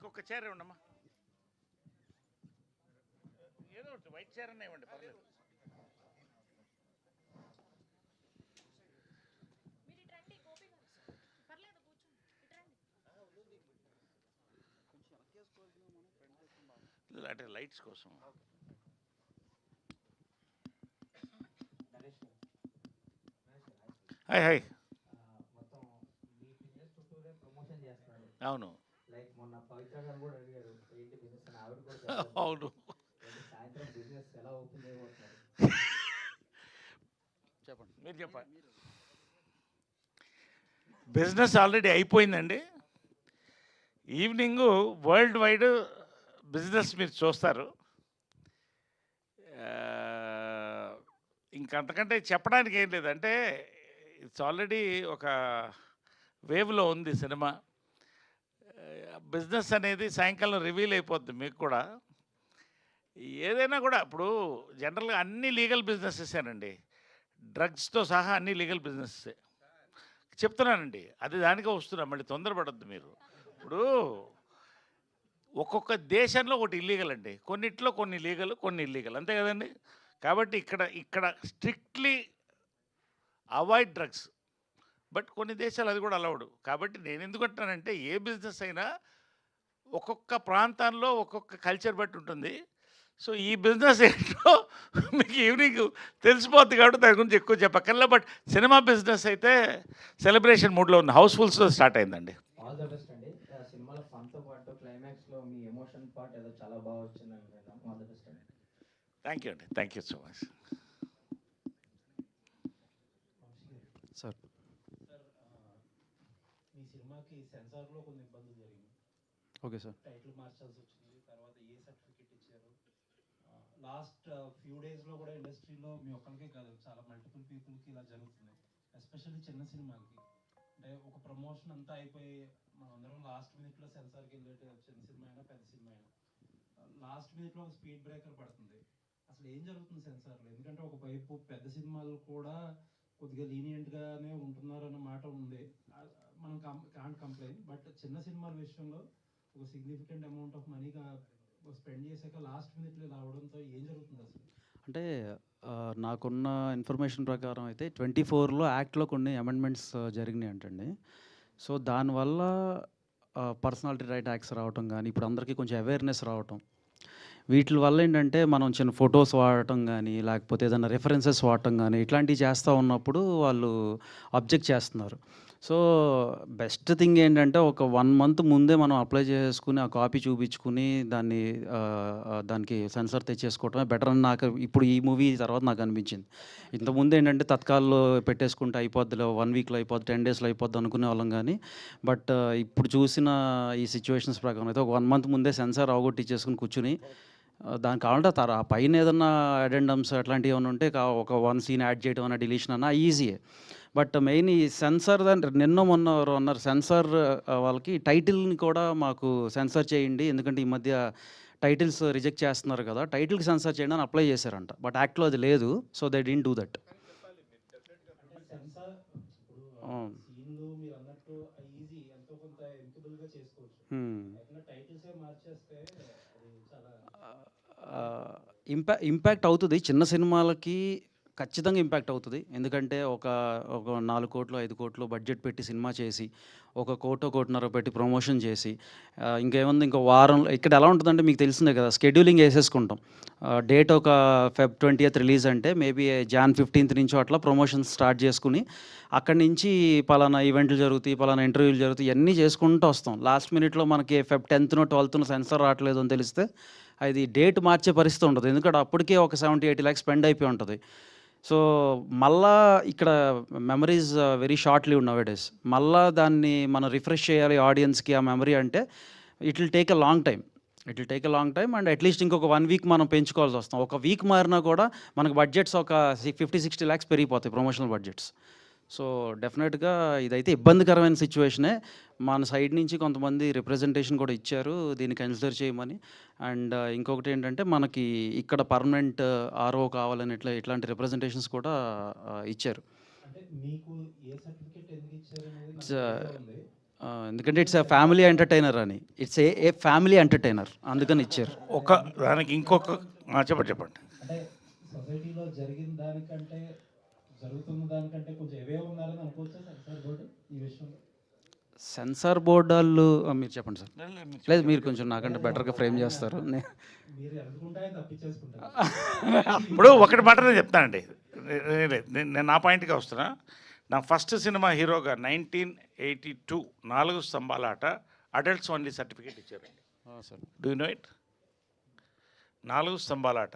ఇంకొక చైర్ ఇవ్వండమ్మా, ఏదో ఒకటి వైట్ చైర్ అన్న ఇవ్వండి, పర్లేదు. అంటే లైట్స్ కోసం. Hi hi. అవును లైక్ మొన్న పవిత్ర గారు కూడా అడిగారు ఏంటి బిజినెస్ అని, ఆవిడ కూడా అవును. సాయంత్రం బిజినెస్ ఎలా ఓపెన్ చేయబోతున్నారు చెప్పండి, మీరు చెప్పండి. బిజినెస్ ఆల్రెడీ అయిపోయిందండి. ఈవినింగ్ వరల్డ్ వైడ్ బిజినెస్ మీరు చూస్తారు. ఇంకంతకంటే చెప్పడానికి ఏం లేదు. అంటే ఇట్స్ ఆల్రెడీ ఒక వేవ్లో ఉంది సినిమా. బిజినెస్ అనేది సాయంకాలం రివీల్ అయిపోద్ది మీకు కూడా. ఏదైనా కూడా ఇప్పుడు జనరల్గా అన్ని లీగల్ బిజినెసెసేనండి, డ్రగ్స్తో సహా అన్ని లీగల్ బిజినెస్సే చెప్తున్నానండి. అది దానికే వస్తున్నా, మళ్ళీ తొందరపడద్దు మీరు. ఇప్పుడు ఒక్కొక్క దేశంలో ఒకటి ఇల్లీగల్ అండి, కొన్నిట్లో కొన్ని లీగల్ కొన్ని ఇల్లీగల్, అంతే కదండి. కాబట్టి ఇక్కడ స్ట్రిక్ట్లీ అవాయిడ్ డ్రగ్స్, బట్ కొన్ని దేశాలు అది కూడా అలౌడ్. కాబట్టి నేను ఎందుకంటానంటే ఏ బిజినెస్ అయినా ఒక్కొక్క ప్రాంతాల్లో ఒక్కొక్క కల్చర్ బట్టి ఉంటుంది. సో ఈ బిజినెస్ ఏంటో మీకు ఈవినింగ్ తెలిసిపోద్ది కాబట్టి దాని గురించి ఎక్కువ చెప్పక్కర్లే. బట్ సినిమా బిజినెస్ అయితే సెలబ్రేషన్ మూడ్లో ఉంది, హౌస్ఫుల్స్తో స్టార్ట్ అయిందండి. ఆల్ ద బెస్ట్ అండి. సినిమాలో ఫన్తో పాటు క్లైమాక్స్లో మీ ఎమోషన్ పార్ట్ ఏదో చాలా బాగా వచ్చిందని విన్నాం. ఆల్ ద బెస్ట్ అండి. థ్యాంక్ యూ అండి, thank you so much. Sir మీ సినిమాకి సెన్సార్లో కొన్ని ఇబ్బందులు జరిగింది. Okay sir. టైటిల్ మార్చాల్సి వచ్చింది, తర్వాత ఏ సర్టిఫికెట్ ఇచ్చారు. లాస్ట్ ఫ్యూ డేస్లో కూడా ఇండస్ట్రీలో మీ ఒక్కరికే కాదు, చాలా మల్టిపుల్ పీపుల్కి ఇలా జరుగుతుంది, ఎస్పెషల్లీ చిన్న సినిమాలకి. అంటే ఒక ప్రమోషన్ అంతా అయిపోయి మనం అందరం లాస్ట్ మినిట్లో సెన్సార్కి వెళ్ళేట, చిన్న సినిమా అయినా పెద్ద సినిమా అయినా లాస్ట్ మినిట్లో ఒక స్పీడ్ బ్రేకర్ పడుతుంది. అసలు ఏం జరుగుతుంది సెన్సార్లో? ఎందుకంటే ఒక వైపు పెద్ద సినిమాలు కూడా కొద్దిగా లీనియంట్గానే ఉంటున్నారన్న మాట ఉంది, మనం కాంట్ కంప్లైంట్. బట్ చిన్న సినిమాల విషయంలో ఒక సిగ్నిఫికెంట్ అమౌంట్ ఆఫ్ మనీగా స్పెండ్ చేశాక లాస్ట్ మినిట్లో ఇలా అవడంతో ఏం జరుగుతుంది అసలు? అంటే నాకున్న ఇన్ఫర్మేషన్ ప్రకారం అయితే 24లో యాక్ట్లో కొన్ని అమెండ్మెంట్స్ జరిగినాయి అంటండి. సో దానివల్ల పర్సనాలిటీ రైట్ యాక్ట్స్ రావటం కానీ, ఇప్పుడు అందరికీ కొంచెం అవేర్నెస్ రావటం, వీటి వల్ల ఏంటంటే మనం చిన్న ఫొటోస్ వాడటం కానీ, లేకపోతే ఏదైనా రెఫరెన్సెస్ వాడటం కానీ, ఇట్లాంటివి చేస్తూ ఉన్నప్పుడు వాళ్ళు అబ్జెక్ట్ చేస్తున్నారు. సో బెస్ట్ థింగ్ ఏంటంటే ఒక 1 మంత్ ముందే మనం అప్లై చేసుకుని ఆ కాపీ చూపించుకుని దానికి సెన్సార్ తెచ్చేసుకోవటమే బెటర్ అని నాకు ఇప్పుడు ఈ మూవీ తర్వాత నాకు అనిపించింది. ఇంతకుముందు ఏంటంటే తత్కాల్లో పెట్టేసుకుంటే అయిపోద్దిలే, 1 వీక్లో అయిపోద్ది, 10 డేస్లో అయిపోద్ది అనుకునే వాళ్ళం కానీ, బట్ ఇప్పుడు చూసిన ఈ సిచ్యువేషన్స్ ప్రకారం అయితే ఒక 1 మంత్ ముందే సెన్సార్ అవగొట్టించేసుకుని కూర్చుని దానికి కావాలంటే ఆ పైన ఏదన్నా అడెండమ్స్ అట్లాంటివి ఏమైనా ఉంటే ఒక 1 సీన్ యాడ్ చేయడం అన్న, డిలీషన్ అన్న ఈజీయే. బట్ మెయిన్ ఈ సెన్సార్ నిన్న మొన్న ఎవరో అన్నారు సెన్సార్ వాళ్ళకి టైటిల్ని కూడా మాకు సెన్సార్ చేయండి, ఎందుకంటే ఈ మధ్య టైటిల్స్ రిజెక్ట్ చేస్తున్నారు కదా, టైటిల్కి సెన్సార్ చేయండి అని అప్లై చేశారంట. బట్ యాక్ట్లో అది లేదు, so they didn't do that. Impact అవుతుంది చిన్న సినిమాలకి, ఖచ్చితంగా ఇంపాక్ట్ అవుతుంది. ఎందుకంటే ఒక 4 కోట్లు 5 కోట్లు బడ్జెట్ పెట్టి సినిమా చేసి, 1 కోటో 1.5 పెట్టి ప్రమోషన్ చేసి, ఇంకేముంది ఇంకో వారం. ఇక్కడ ఎలా ఉంటుందంటే మీకు తెలిసిందే కదా, స్కెడ్యూలింగ్ వేసేసుకుంటాం. డేట్ ఒక Feb 20th రిలీజ్ అంటే మేబీ Jan 15th నుంచో అట్లా ప్రమోషన్స్ స్టార్ట్ చేసుకుని, అక్కడి నుంచి పలానా ఈవెంట్లు జరుగుతాయి, పలానా ఇంటర్వ్యూలు జరుగుతాయి, ఇవన్నీ చేసుకుంటూ వస్తాం. లాస్ట్ మినిట్లో మనకి Feb 10th 12th సెన్సార్ రావట్లేదు అని తెలిస్తే అది డేట్ మార్చే పరిస్థితి ఉంటుంది. ఎందుకంటే అప్పటికే ఒక 70-80 lakhs స్పెండ్ అయిపోయి ఉంటుంది. సో మళ్ళా ఇక్కడ memories very short lived now days. మళ్ళా దాన్ని మనం రిఫ్రెష్ చేయాలి ఆడియన్స్కి ఆ మెమరీ అంటే it will take a long time and at least ఇంకొక 1 వీక్ మనం పెంచుకోవాల్సి వస్తాం. ఒక వీక్ మారినా కూడా మనకు బడ్జెట్స్ ఒక 50-60 lakhs పెరిగిపోతాయి, ప్రమోషనల్ బడ్జెట్స్. సో డెఫినెట్గా ఇదైతే ఇబ్బందికరమైన సిచ్యువేషనే. మన సైడ్ నుంచి కొంతమంది రిప్రజెంటేషన్ కూడా ఇచ్చారు దీన్ని కన్సిడర్ చేయమని. అండ్ ఇంకొకటి ఏంటంటే మనకి ఇక్కడ పర్మనెంట్ ఆర్ఓ కావాలని ఇట్లాంటి రిప్రజెంటేషన్స్ కూడా ఇచ్చారు. ఎందుకంటే ఇట్స్ ఏ ఫ్యామిలీ ఎంటర్టైనర్ అని, ఇట్స్ ఏ ఫ్యామిలీ ఎంటర్టైనర్ అందుకని ఇచ్చారు. ఒక దానికి ఇంకొక చెప్పండి. అంటే సొసైటీలో జరిగిన దానికంటే జరుగుతున్న దానికంటే కొంచెం ఎవే ఉన్నారని అనుకోవచ్చా సెన్సార్ బోర్డు ఈ విషయంలో? సెన్సార్ బోర్డు వాళ్ళు మీరు చెప్పండి సార్. లేదు మీరు కొంచెం నాకంటే బెటర్గా ఫ్రేమ్ చేస్తారు. మీరు అనుకుంటే తప్పించేసుకుంటారు. ఇప్పుడు ఒకటి మాట నేను చెప్తానండి, నేను నా పాయింట్గా వస్తున్నా. నా ఫస్ట్ సినిమా హీరోగా 1982 4 స్తంభాల ఆట అడల్ట్స్ ఓన్లీ సర్టిఫికేట్ ఇచ్చారండి. Do you know it? 4 స్తంభాల ఆట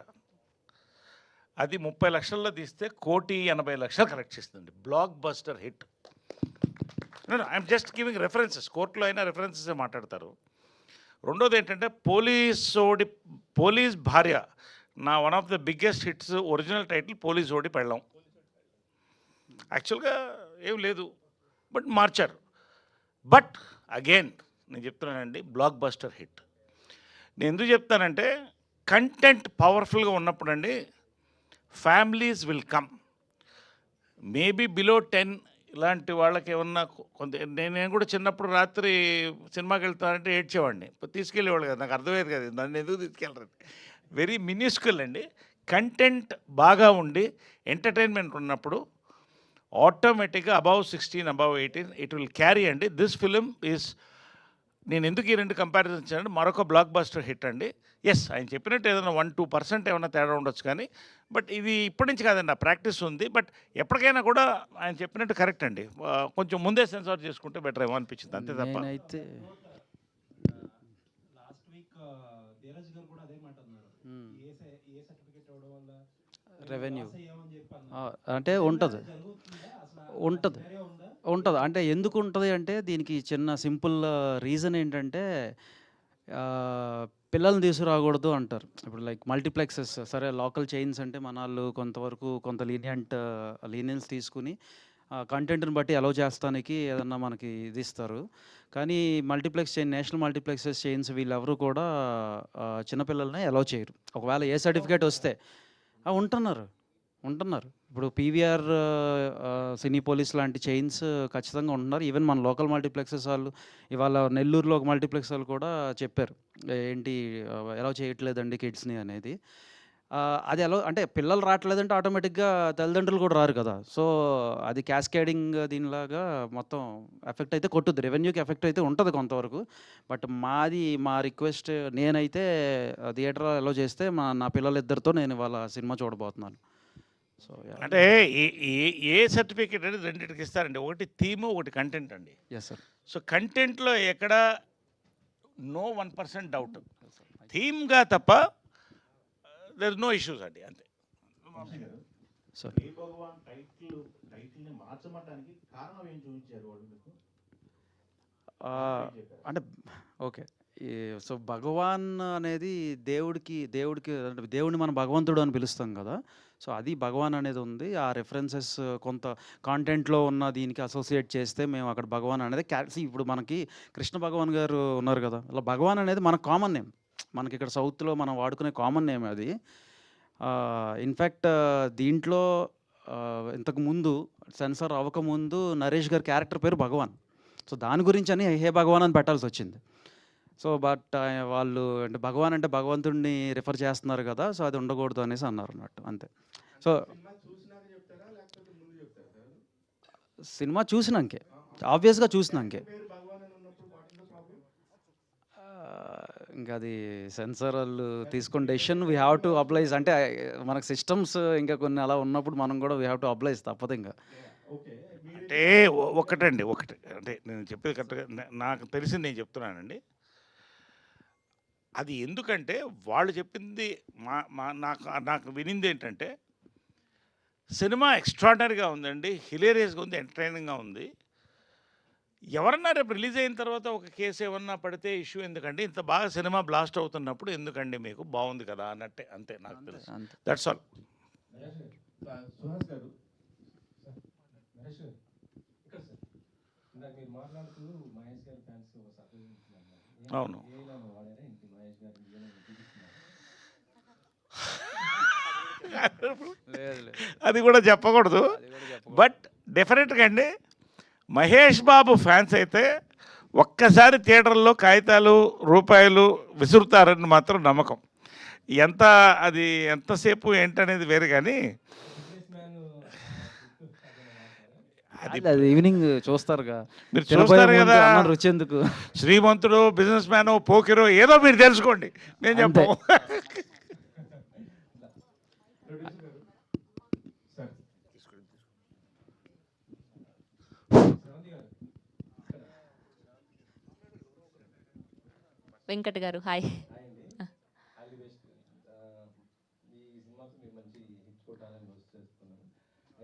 అది 30 లక్షల్లో తీస్తే 1,80,00,000 కలెక్ట్ చేస్తుంది. Blockbuster hit. I'm just giving references. కోర్టులో అయినా రెఫరెన్సెస్ మాట్లాడతారు. రెండోది ఏంటంటే పోలీస్ భార్య నా one of the biggest hits. Original title police ఓడి పెళ్ళాం. యాక్చువల్గా ఏం లేదు, బట్ మార్చారు. బట్ అగైన్ నేను చెప్తున్నానండి, బ్లాక్ బస్టర్ హిట్. నేను ఎందుకు చెప్తానంటే కంటెంట్ పవర్ఫుల్గా ఉన్నప్పుడు అండి families will come. Maybe below 10 ఇలాంటి వాళ్ళకి ఏమన్నా కొంత, నేను కూడా చిన్నప్పుడు రాత్రి సినిమాకి వెళ్తానంటే ఏడ్చేవాడిని. తీసుకెళ్ళేవాళ్ళు కదా, నాకు అర్థమయ్యేది కదా నన్ను ఎందుకు తీసుకెళ్ళరు. వెరీ మినిస్కుల్ అండి. కంటెంట్ బాగా ఉండి ఎంటర్టైన్మెంట్ ఉన్నప్పుడు ఆటోమేటిక్గా above 16 above 18 it will carry అండి. దిస్ ఫిలిం ఈజ్, నేను ఎందుకు ఈ 2 కంపారిజన్ ఇచ్చానంటే మరొక బ్లాక్ బస్టర్ హిట్ అండి. ఎస్, ఆయన చెప్పినట్టు ఏదైనా 1-2% ఏమైనా తేడా ఉండొచ్చు, కానీ బట్ ఇది ఇప్పటి నుంచి కాదండి, ఆ ప్రాక్టీస్ ఉంది. బట్ ఎప్పటికైనా కూడా ఆయన చెప్పినట్టు కరెక్ట్ అండి. కొంచెం ముందే సెన్సార్ చేసుకుంటే బెటర్ ఏమో అనిపించింది, అంతే తప్ప. నేనైతే లాస్ట్ వీక్ ధీరజ్ గారు కూడా అదే మాట అన్నారు. ఏ సర్టిఫికేట్ ఇవ్వడం వల్ల రెవెన్యూ ఏమని చెప్పి అన్నారు. అంటే ఉంటుంది జరుగుతుందా అసలు? ఉంటుంది వేరే ఉందా? ఉంటుంది. అంటే ఎందుకు ఉంటుంది అంటే దీనికి చిన్న సింపుల్ రీజన్ ఏంటంటే పిల్లల్ని తీసుకురాకూడదు అంటారు. ఇప్పుడు లైక్ మల్టీప్లెక్సెస్, సరే లోకల్ చైన్స్ అంటే మన వాళ్ళు కొంతవరకు కొంత లీనియన్స్ తీసుకుని కంటెంట్ని బట్టి అలౌ చేస్తానికి ఏదన్నా మనకి ఇది ఇస్తారు. కానీ multiplex chain, national multiplexes chains వీళ్ళెవరూ కూడా చిన్నపిల్లల్ని అలౌ చేయరు. ఒకవేళ ఏ సర్టిఫికేట్ వస్తే ఉంటున్నారు. ఇప్పుడు పీవీఆర్, సినీ పోలీస్ లాంటి చైన్స్ ఖచ్చితంగా ఉంటున్నారు. ఈవెన్ మన లోకల్ మల్టీప్లెక్సెస్ వాళ్ళు ఇవాళ నెల్లూరులో ఒక మల్టీప్లెక్స్ వాళ్ళు కూడా చెప్పారు, ఏంటి ఎలా చేయట్లేదండి కిడ్స్ని అనేది. అది ఎలా అంటే పిల్లలు రావట్లేదంటే ఆటోమేటిక్గా తల్లిదండ్రులు కూడా రారు కదా. సో అది క్యాస్కేడింగ్ దీనిలాగా మొత్తం ఎఫెక్ట్ అయితే కొట్టుద్ది, రెవెన్యూకి ఎఫెక్ట్ అయితే ఉంటుంది కొంతవరకు. బట్ మా రిక్వెస్ట్, నేనైతే థియేటర్ ఎలా చేస్తే నా పిల్లలిద్దరితో నేను ఇవాళ సినిమా చూడబోతున్నాను. సో అంటే ఏ సర్టిఫికేట్ అనేది రెండింటికి ఇస్తారండి. ఒకటి థీము, ఒకటి కంటెంట్ అండి. Yes sir. సో కంటెంట్లో ఎక్కడ నో 1% డౌట్. థీమ్గా తప్ప దర్ ఇస్ నో ఇష్యూస్ అండి, అంతే. సార్ ఏ భగవాన్ టైటిల్ని మార్చమడానికి కారణం ఏం చూపించారు వాళ్ళు మీకు? అంటే ఓకే, సో భగవాన్ అనేది దేవుడికి అంటే దేవుడిని మనం భగవంతుడు అని పిలుస్తాం కదా. సో అది భగవాన్ అనేది ఉంది. ఆ రెఫరెన్సెస్ కొంత కాంటెంట్లో ఉన్న దీనికి అసోసియేట్ చేస్తే మేము అక్కడ భగవాన్ అనేది ఇప్పుడు మనకి కృష్ణ భగవాన్ గారు ఉన్నారు కదా, అలా భగవాన్ అనేది మనకు కామన్ నేమ్. మనకి ఇక్కడ సౌత్లో మనం వాడుకునే కామన్ నేమ్ అది. ఇన్ఫ్యాక్ట్ దీంట్లో ఇంతకుముందు సెన్సార్ అవ్వకముందు నరేష్ గారి క్యారెక్టర్ పేరు భగవాన్. సో దాని గురించి అని హే భగవాన్ అని పెట్టాల్సి వచ్చింది. సో బట్ వాళ్ళు అంటే భగవాన్ అంటే భగవంతుడిని రిఫర్ చేస్తున్నారు కదా, సో అది ఉండకూడదు అనేసి అన్నారు అన్నట్టు, అంతే. సో సినిమా చూసినాకే, ఆబ్వియస్గా చూసినాకే. ఇంకా అది సెన్సార్ వాళ్ళు తీసుకున్న డెసిషన్ వీ హ్యావ్ టు అప్లైజ్. అంటే మనకు సిస్టమ్స్ ఇంకా కొన్ని అలా ఉన్నప్పుడు మనం కూడా వీ హ్యావ్ టు అప్లైజ్, తప్పదు ఇంకా. అంటే ఒకటి అంటే నేను చెప్పేది కరెక్ట్గా నాకు తెలిసింది నేను చెప్తున్నానండి. అది ఎందుకంటే వాళ్ళు చెప్పింది నాకు వినింది ఏంటంటే సినిమా ఎక్స్ట్రాడినరీగా ఉందండి, హిలేరియస్గా ఉంది, ఎంటర్టైనింగ్గా ఉంది. ఎవరన్నా రేపు రిలీజ్ అయిన తర్వాత ఒక కేసు ఏమన్నా పడితే ఇష్యూ ఎందుకండి, ఇంత బాగా సినిమా బ్లాస్ట్ అవుతున్నప్పుడు ఎందుకండి మీకు, బాగుంది కదా అన్నట్టే, అంతే నాకు తెలుసు. That's all. సుహాస్ గారు, నరేష్ గారు ఇక్కడ సార్, ఇందాక మీరు మాట్లాడుతూ మహేష్ గారి ఫ్యాన్స్ అవును. వాడారా ఇంటి మహేష్ గారు అది కూడా చెప్పకూడదు. బట్ డెఫినెట్గా అండి మహేష్ బాబు ఫ్యాన్స్ అయితే ఒక్కసారి థియేటర్లో కాగితాలు రూపాయలు విసురుతారని మాత్రం నమ్మకం. ఎంత అది ఎంతసేపు ఏంటనేది వేరు, కానీ బిజినెస్ మ్యాన్ అది అది ఈవినింగ్ చూస్తారుగా, మీరు తినబోయే చూస్తారు ముందు కదా. అన్నం రుచి ఎందుకు. శ్రీమంతుడు, బిజినెస్ మ్యాన్, పోకిరో ఏదో మీరు తెలుసుకోండి, నేను అంతే. చెప్పము. ప్రొడ్యూసర్ గారు సార్ శ్రవంతి గారు వెంకట్ గారు హాయ్. హాయ్ అండి, ఆల్ ది బెస్ట్. ఈ సినిమాకి మీరు మంచి హిట్ కొట్టాలని వస్తున్నాను.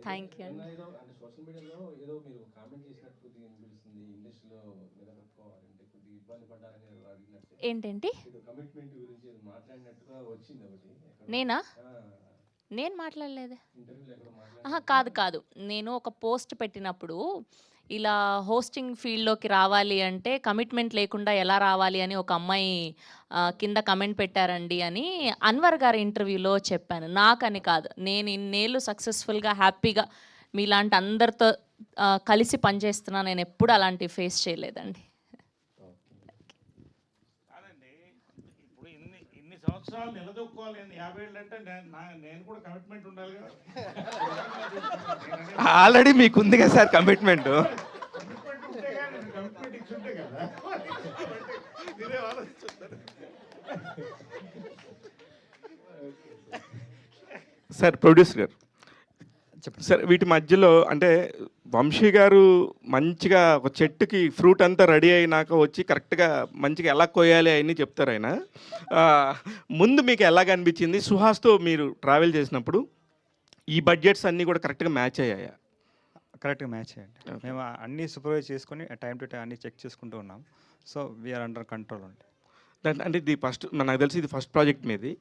Thank you. ఏదో అంటే సోషల్ మీడియాలో ఏదో మీరు కామెంట్ చేసినట్టు కొద్దిగా అనిపిస్తుంది, ఇండస్ట్రీలో నిలబెట్టుకోవాలంటే కొద్దిగా ఇబ్బంది పడ్డారని ఏదో అడిగినట్టు, ఏంటంటి ఏదో కమిట్మెంట్ గురించి ఏదో మాట్లాడినట్టుగా వచ్చింది ఒకటి ఎక్కడో. నేనా? నేను మాట్లాడలేదు. ఇంటర్వ్యూలో ఎక్కడో ఆహా, కాదు కాదు, నేను ఒక పోస్ట్ పెట్టినప్పుడు ఇలా హోస్టింగ్ ఫీల్డ్లోకి రావాలి అంటే కమిట్మెంట్ లేకుండా ఎలా రావాలి అని ఒక అమ్మాయి కింద కమెంట్ పెట్టారండి అని అన్వర్ గారి ఇంటర్వ్యూలో చెప్పాను. నాకని కాదు, నేను ఇన్నేళ్ళు సక్సెస్ఫుల్గా హ్యాపీగా మీలాంటి అందరితో కలిసి పనిచేస్తున్నా, నేను ఎప్పుడు అలాంటి ఫేస్ చేయలేదండి. కాదండి, ఇప్పుడు ఇన్ని సంవత్సరాలు నిలదొక్కోవాలి, 50 ఏళ్ళు అంటే నేను కూడా కమిట్మెంట్ ఉండాలి కదా. ఆల్రెడీ మీకు ఉంది కదా సార్ కమిట్మెంట్. కమిట్మెంట్ ఉంటే కానీ కమిట్మెంట్ ఇచ్చి ఉంటే కదా మీరే ఆలోచిస్తారు. సార్ ప్రొడ్యూసర్ గారు సార్, వీటి మధ్యలో అంటే వంశీ గారు మంచిగా ఒక చెట్టుకి ఫ్రూట్ అంతా రెడీ అయినాక వచ్చి కరెక్ట్గా మంచిగా ఎలా కోయాలి అవన్నీ చెప్తారు ఆయన. ముందు మీకు ఎలాగ అనిపించింది సుహాస్తో మీరు ట్రావెల్ చేసినప్పుడు? ఈ బడ్జెట్స్ అన్నీ కూడా కరెక్ట్గా మ్యాచ్ అయ్యాయా? కరెక్ట్గా మ్యాచ్ చేయండి. మేము అన్నీ సూపర్వైజ్ చేసుకొని టైం టు టైం అన్నీ చెక్ చేసుకుంటూ ఉన్నాం. సో వీఆర్ అండర్ కంట్రోల్ అండి. అంటే ఇది ఫస్ట్, నాకు తెలిసి ఇది ఫస్ట్ ప్రాజెక్ట్ మీది.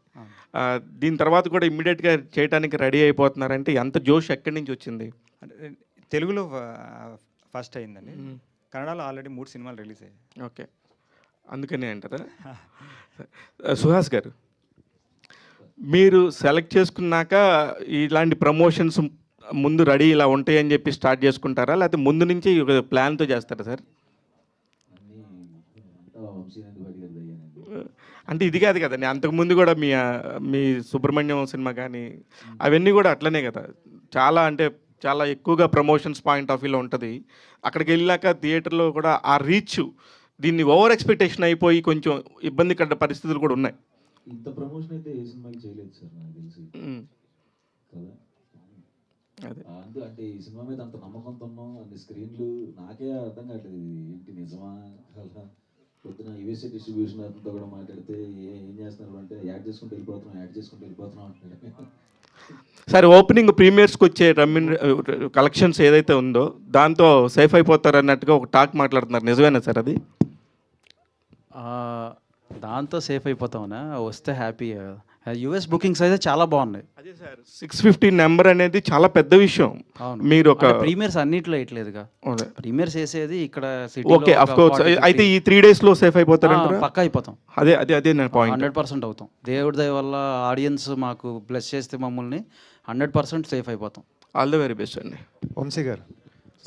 దీని తర్వాత కూడా ఇమ్మీడియట్గా చేయడానికి రెడీ అయిపోతున్నారంటే ఎంత జోష్ ఎక్కడి నుంచి వచ్చింది? అంటే తెలుగులో ఫస్ట్ అయిందండి, కన్నడలో ఆల్రెడీ 3 సినిమాలు రిలీజ్ అయ్యాయి. ఓకే, అందుకనే అంటారా? సుహాస్ గారు, మీరు సెలెక్ట్ చేసుకున్నాక ఇలాంటి ప్రమోషన్స్ ముందు రెడీ ఇలా ఉంటాయని చెప్పి స్టార్ట్ చేసుకుంటారా, లేకపోతే ముందు నుంచి ఒక ప్లాన్తో చేస్తారా సార్? అంటే ఇది కాదు కదండి, అంతకుముందు కూడా మీ సుబ్రహ్మణ్యం సినిమా కానీ అవన్నీ కూడా అట్లనే కదా, చాలా అంటే చాలా ఎక్కువగా ప్రమోషన్స్ పాయింట్ ఆఫ్ వ్యూలో ఉంటుంది. అక్కడికి వెళ్ళాక థియేటర్లో కూడా ఆ రీచ్ దీన్ని ఓవర్ ఎక్స్పెక్టేషన్ అయిపోయి కొంచెం ఇబ్బంది పడ్డ పరిస్థితులు కూడా ఉన్నాయి. ఇంత ప్రమోషన్ అయితే ఏ సినిమాకి చేయలేదు సార్ నాకు తెలిసి కదా. అంటే ఈ సినిమా మీద అంత నమ్మకంతో ఉన్నాం, అన్ని స్క్రీన్లు నాకే అర్థం కావట్లేదు ఏంటి నిజమా కదా. పొద్దున యూఎస్ఏ డిస్ట్రిబ్యూషన్ అతనితో కూడా మాట్లాడితే ఏం చేస్తున్నారు అంటే యాడ్ చేసుకుంటూ వెళ్ళిపోతున్నాం అంటున్నారు. సరే, ఓపెనింగ్ ప్రీమియర్స్కి వచ్చే కలెక్షన్స్ ఏదైతే ఉందో దాంతో సేఫ్ అయిపోతారు అన్నట్టుగా ఒక టాక్ మాట్లాడుతున్నారు, నిజమేనా సార్ అది? దాంతో సేఫ్ అయిపోతామనా, వస్తే హ్యాపీ. యూఎస్ బుకింగ్స్ అయితే చాలా బాగున్నాయి. అదే సార్, 650 నెంబర్ అనేది చాలా పెద్ద విషయం. అవును, మీరు ఒక ప్రీమియర్స్ అన్నిట్లో వేయట్లేదుగా, ప్రీమియర్స్ వేసేది ఇక్కడ ఓకే, ఆఫ్ కోర్స్. అయితే ఈ 3 డేస్లో సేఫ్ అయిపోతారంటారా? పక్కా అయిపోతాం. అదే నేను పాయింట్. 100% అవుతాం. దేవుడి దయ వల్ల ఆడియన్స్ మాకు బ్లెస్ చేస్తే మమ్మల్ని 100% సేఫ్ అయిపోతాం. ఆల్ ద వెరీ బెస్ట్ అండి. వంశీ గారు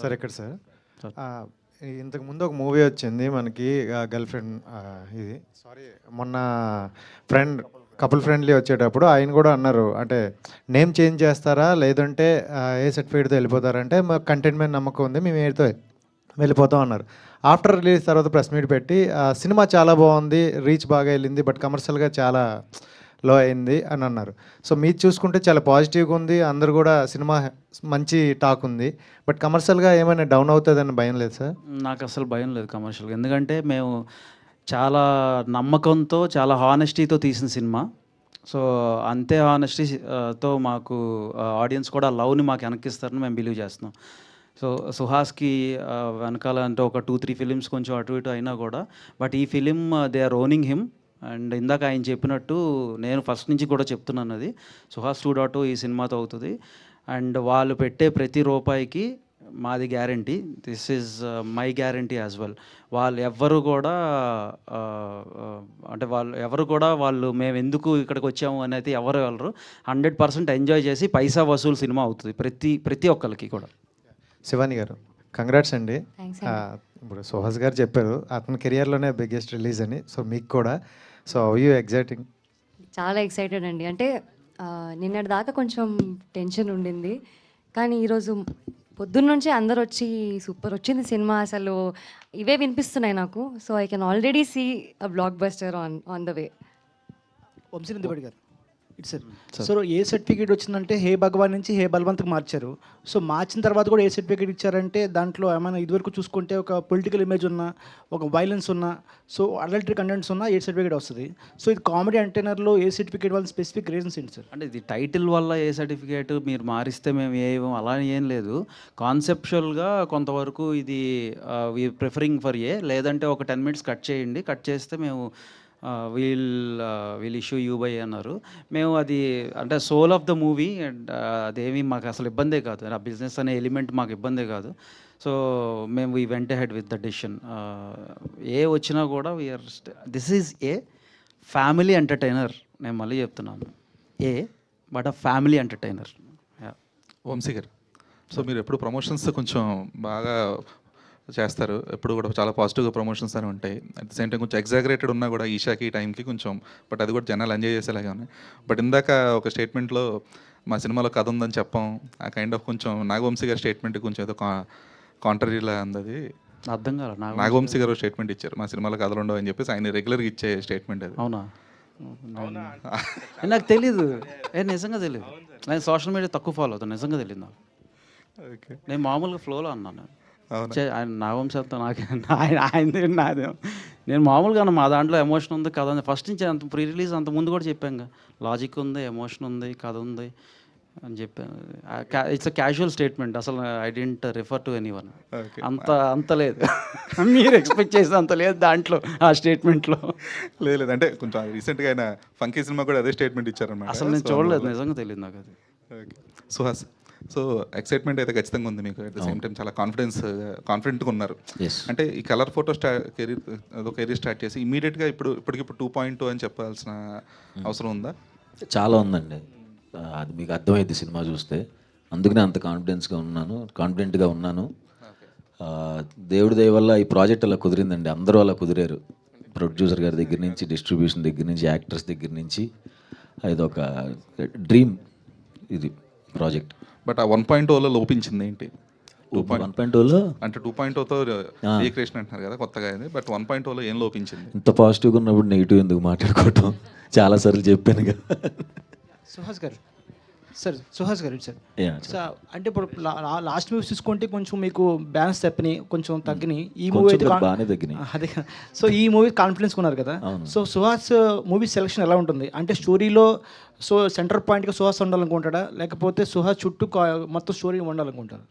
సార్, ఎక్కడ సార్? ఇంతకు ముందు ఒక మూవీ వచ్చింది మనకి, గర్ల్ ఫ్రెండ్, ఇది మొన్న కపుల్ ఫ్రెండ్లీ వచ్చేటప్పుడు ఆయన కూడా అన్నారు, అంటే నేమ్ చేంజ్ చేస్తారా లేదంటే ఏ సర్టిఫికేట్తో వెళ్ళిపోతారంటే మాకు కంటెంట్ మీద నమ్మకం ఉంది, మేము ఏదో వెళ్ళిపోతాం అన్నారు. ఆఫ్టర్ రిలీజ్ తర్వాత ప్రెస్ మీట్ పెట్టి సినిమా చాలా బాగుంది, రీచ్ బాగా వెళ్ళింది, బట్ కమర్షియల్గా చాలా లో అయింది అని అన్నారు. సో మీరు చూసుకుంటే చాలా పాజిటివ్గా ఉంది, అందరు కూడా సినిమా మంచి టాక్ ఉంది, బట్ కమర్షియల్గా ఏమైనా డౌన్ అవుతుందని భయం లేదు సార్? నాకు అసలు భయం లేదు కమర్షియల్గా, ఎందుకంటే మేము చాలా నమ్మకంతో చాలా హానెస్టీతో తీసిన సినిమా. సో అంతే హానెస్టీతో మాకు ఆడియన్స్ కూడా లవ్ని మాకు వెనక్కిస్తారని మేము బిలీవ్ చేస్తున్నాం. సో సుహాస్కి వెనకాల అంటే ఒక 2-3 ఫిలిమ్స్ కొంచెం అటు ఇటు అయినా కూడా, బట్ ఈ film they are owning him. And ఇందాక ఆయన చెప్పినట్టు నేను ఫస్ట్ నుంచి కూడా చెప్తున్నాను, అది సుహాస్ 2.0 ఈ సినిమాతో అవుతుంది. అండ్ వాళ్ళు పెట్టే ప్రతి రూపాయికి మాది guarantee, this is my guarantee as well. వాళ్ళు ఎవరు కూడా వాళ్ళు మేము ఎందుకు ఇక్కడికి వచ్చాము అనేది ఎవరు వెళ్ళరు. 100% ఎంజాయ్ చేసి పైసా వసూలు సినిమా అవుతుంది ప్రతి ఒక్కరికి కూడా. శివాని గారు, కంగ్రాట్స్ అండి. ఇప్పుడు సుహాస్ గారు చెప్పారు అతని కెరియర్లోనే బిగ్గెస్ట్ రిలీజ్ అని. సో మీకు కూడా, సో యూ ఎగ్జైటింగ్? చాలా ఎక్సైటెడ్ అండి. అంటే నిన్నటి దాకా కొంచెం టెన్షన్ ఉండింది, కానీ ఈరోజు పొద్దున్న నుంచే అందరు వచ్చి సూపర్ వచ్చింది సినిమా అసలు ఇవే వినిపిస్తున్నాయి నాకు. So I can already see a blockbuster on the way. Vamsi Nandipati garu it's sir. So A certificate వచ్చిందంటే హే భగవాన్ నుంచి హే బలవంత్కి మార్చారు. సో మార్చిన తర్వాత కూడా ఏ సర్టిఫికేట్ ఇచ్చారంటే దాంట్లో ఏమైనా ఇదివరకు చూసుకుంటే ఒక పొలిటికల్ ఇమేజ్ ఉన్నా, ఒక వైలెన్స్ ఉన్నా, సో అడల్టరీ కంటెంట్స్ ఉన్నా ఏ సర్టిఫికేట్ వస్తుంది. సో ఇది కామెడీ అంటైనర్లో ఏ సర్టిఫికేట్ వాళ్ళ స్పెసిఫిక్ రీజన్స్ ఏంటి సార్? అంటే ఇది టైటిల్ వల్ల ఏ సర్టిఫికేట్ మీరు మారిస్తే మేము అలా ఏం లేదు. కాన్సెప్చువల్గా కొంతవరకు ఇది ప్రిఫరింగ్ ఫర్ లేదంటే ఒక 10 minutes కట్ చేయండి, కట్ చేస్తే మేము వీల్ ఇష్యూ యూ బై అన్నారు. మేము అది అంటే soul of the movie and అదేమి మాకు అసలు ఇబ్బందే కాదు, ఆ బిజినెస్ అనే ఎలిమెంట్ మాకు ఇబ్బందే కాదు. సో మేము we went ahead with the decision. A వచ్చినా కూడా we're this is a family entertainer. నేను మళ్ళీ చెప్తున్నాను, but a family entertainer. Vamsi garu, so మీరు ఎప్పుడు ప్రమోషన్స్ కొంచెం బాగా చేస్తారు, ఎప్పుడు కూడా చాలా పాజిటివ్గా ప్రమోషన్స్ అని ఉంటాయి. అట్ ద సేమ్ టైం కొంచెం ఎగ్జాగరేటెడ్ ఉన్నా కూడా ఈషాకి ఈ టైంకి కొంచెం, బట్ అది కూడా జనాలు ఎంజాయ్ చేసేలాగా ఉన్నాయి. బట్ ఇందాక ఒక స్టేట్మెంట్లో మా సినిమాలో కథ ఉందని చెప్పాం, ఆ కైండ్ ఆఫ్ కొంచెం నాగవంశీ గారి స్టేట్మెంట్ కొంచెం ఏదో కాంట్రరీలా అందది అర్థం కాదు. నాగవంశీ గారు స్టేట్మెంట్ ఇచ్చారు మా సినిమాలో కథలు ఉండవు అని చెప్పేసి, ఆయన రెగ్యులర్గా ఇచ్చే స్టేట్మెంట్ అది. అవునా? నాకు తెలీదు, నిజంగా తెలియదు. నేను సోషల్ మీడియా తక్కువ ఫాలో అవుతాను, నిజంగా తెలియదు నాకు. నేను మామూలుగా ఫ్లోలో అన్నాను. ఆయన నాగవంశంతో ఆయనది నాదే. నేను మామూలుగా మా దాంట్లో ఎమోషన్ ఉంది, కథ ఉంది. ఫస్ట్ నుంచి అంత ప్రీ రిలీజ్ అంత ముందు కూడా చెప్పాను, లాజిక్ ఉంది, ఎమోషన్ ఉంది, కథ ఉంది అని చెప్పాను. It's a casual statement. అసలు I didn't refer to anyone. అంత లేదు మీరు ఎక్స్పెక్ట్ చేసే అంత లేదు దాంట్లో, ఆ స్టేట్మెంట్లో. లేదు అంటే కొంచెం రీసెంట్గా ఆయన ఫంకీ సినిమా కూడా అదే స్టేట్మెంట్ ఇచ్చారన్నమాట. అసలు నేను చూడలేదు, నిజంగా తెలియదు నాకు అది. సుహాస్, సో ఎక్సైట్మెంట్ అయితే ఖచ్చితంగా ఉంది మీకు. అట్ ద సేమ్ టైం చాలా కాన్ఫిడెంట్గా ఉన్నారు. అంటే ఈ కలర్ ఫోటో కెరీర్ స్టార్ట్ చేసి ఇమీడియట్గా ఇప్పటికిప్పుడు 2.2 అని చెప్పాల్సిన అవసరం ఉందా? చాలా ఉందండి, అది మీకు అర్థమైంది సినిమా చూస్తే. అందుకనే అంత కాన్ఫిడెంట్గా ఉన్నాను. దేవుడి దయ వల్ల ఈ ప్రాజెక్ట్ అలా కుదిరిందండి. అందరూ అలా కుదిరారు, ప్రొడ్యూసర్ గారి దగ్గర నుంచి, డిస్ట్రిబ్యూషన్ దగ్గర నుంచి, యాక్టర్స్ దగ్గర నుంచి. ఇది ఒక డ్రీమ్ ఇది ప్రాజెక్ట్. బట్ ఆ 1.0లో లోపించింది ఏంటి? 1.0లో అంటే 2.0తో రీక్రియేషన్ అంటున్నారు కదా కొత్తగా అయింది, బట్ 1.0లో ఏం లోపించింది? ఇంత పాజిటివ్గా ఉన్నప్పుడు నెగిటివ్ ఎందుకు మాట్లాడుకోవటం? చాలాసార్లు చెప్పాను కదా. సుహాస్ గారు సార్, అంటే ఇప్పుడు లాస్ట్ మూవీస్ చూసుకుంటే కొంచెం మీకు బ్యాలెన్స్ తప్పినాయి, కొంచెం తగ్గినాయి. ఈ మూవీ అయితే బాగానే తగ్గినాయి. అదే, సో ఈ మూవీ కాన్ఫిడెన్స్ ఉన్నారు కదా. సో సుహాస్ మూవీ సెలెక్షన్ ఎలా ఉంటుంది? అంటే స్టోరీలో సో సెంటర్ పాయింట్గా సుహాస్ ఉండాలనుకుంటాడా, లేకపోతే సుహాస్ చుట్టూ మొత్తం స్టోరీ ఉండాలనుకుంటారా?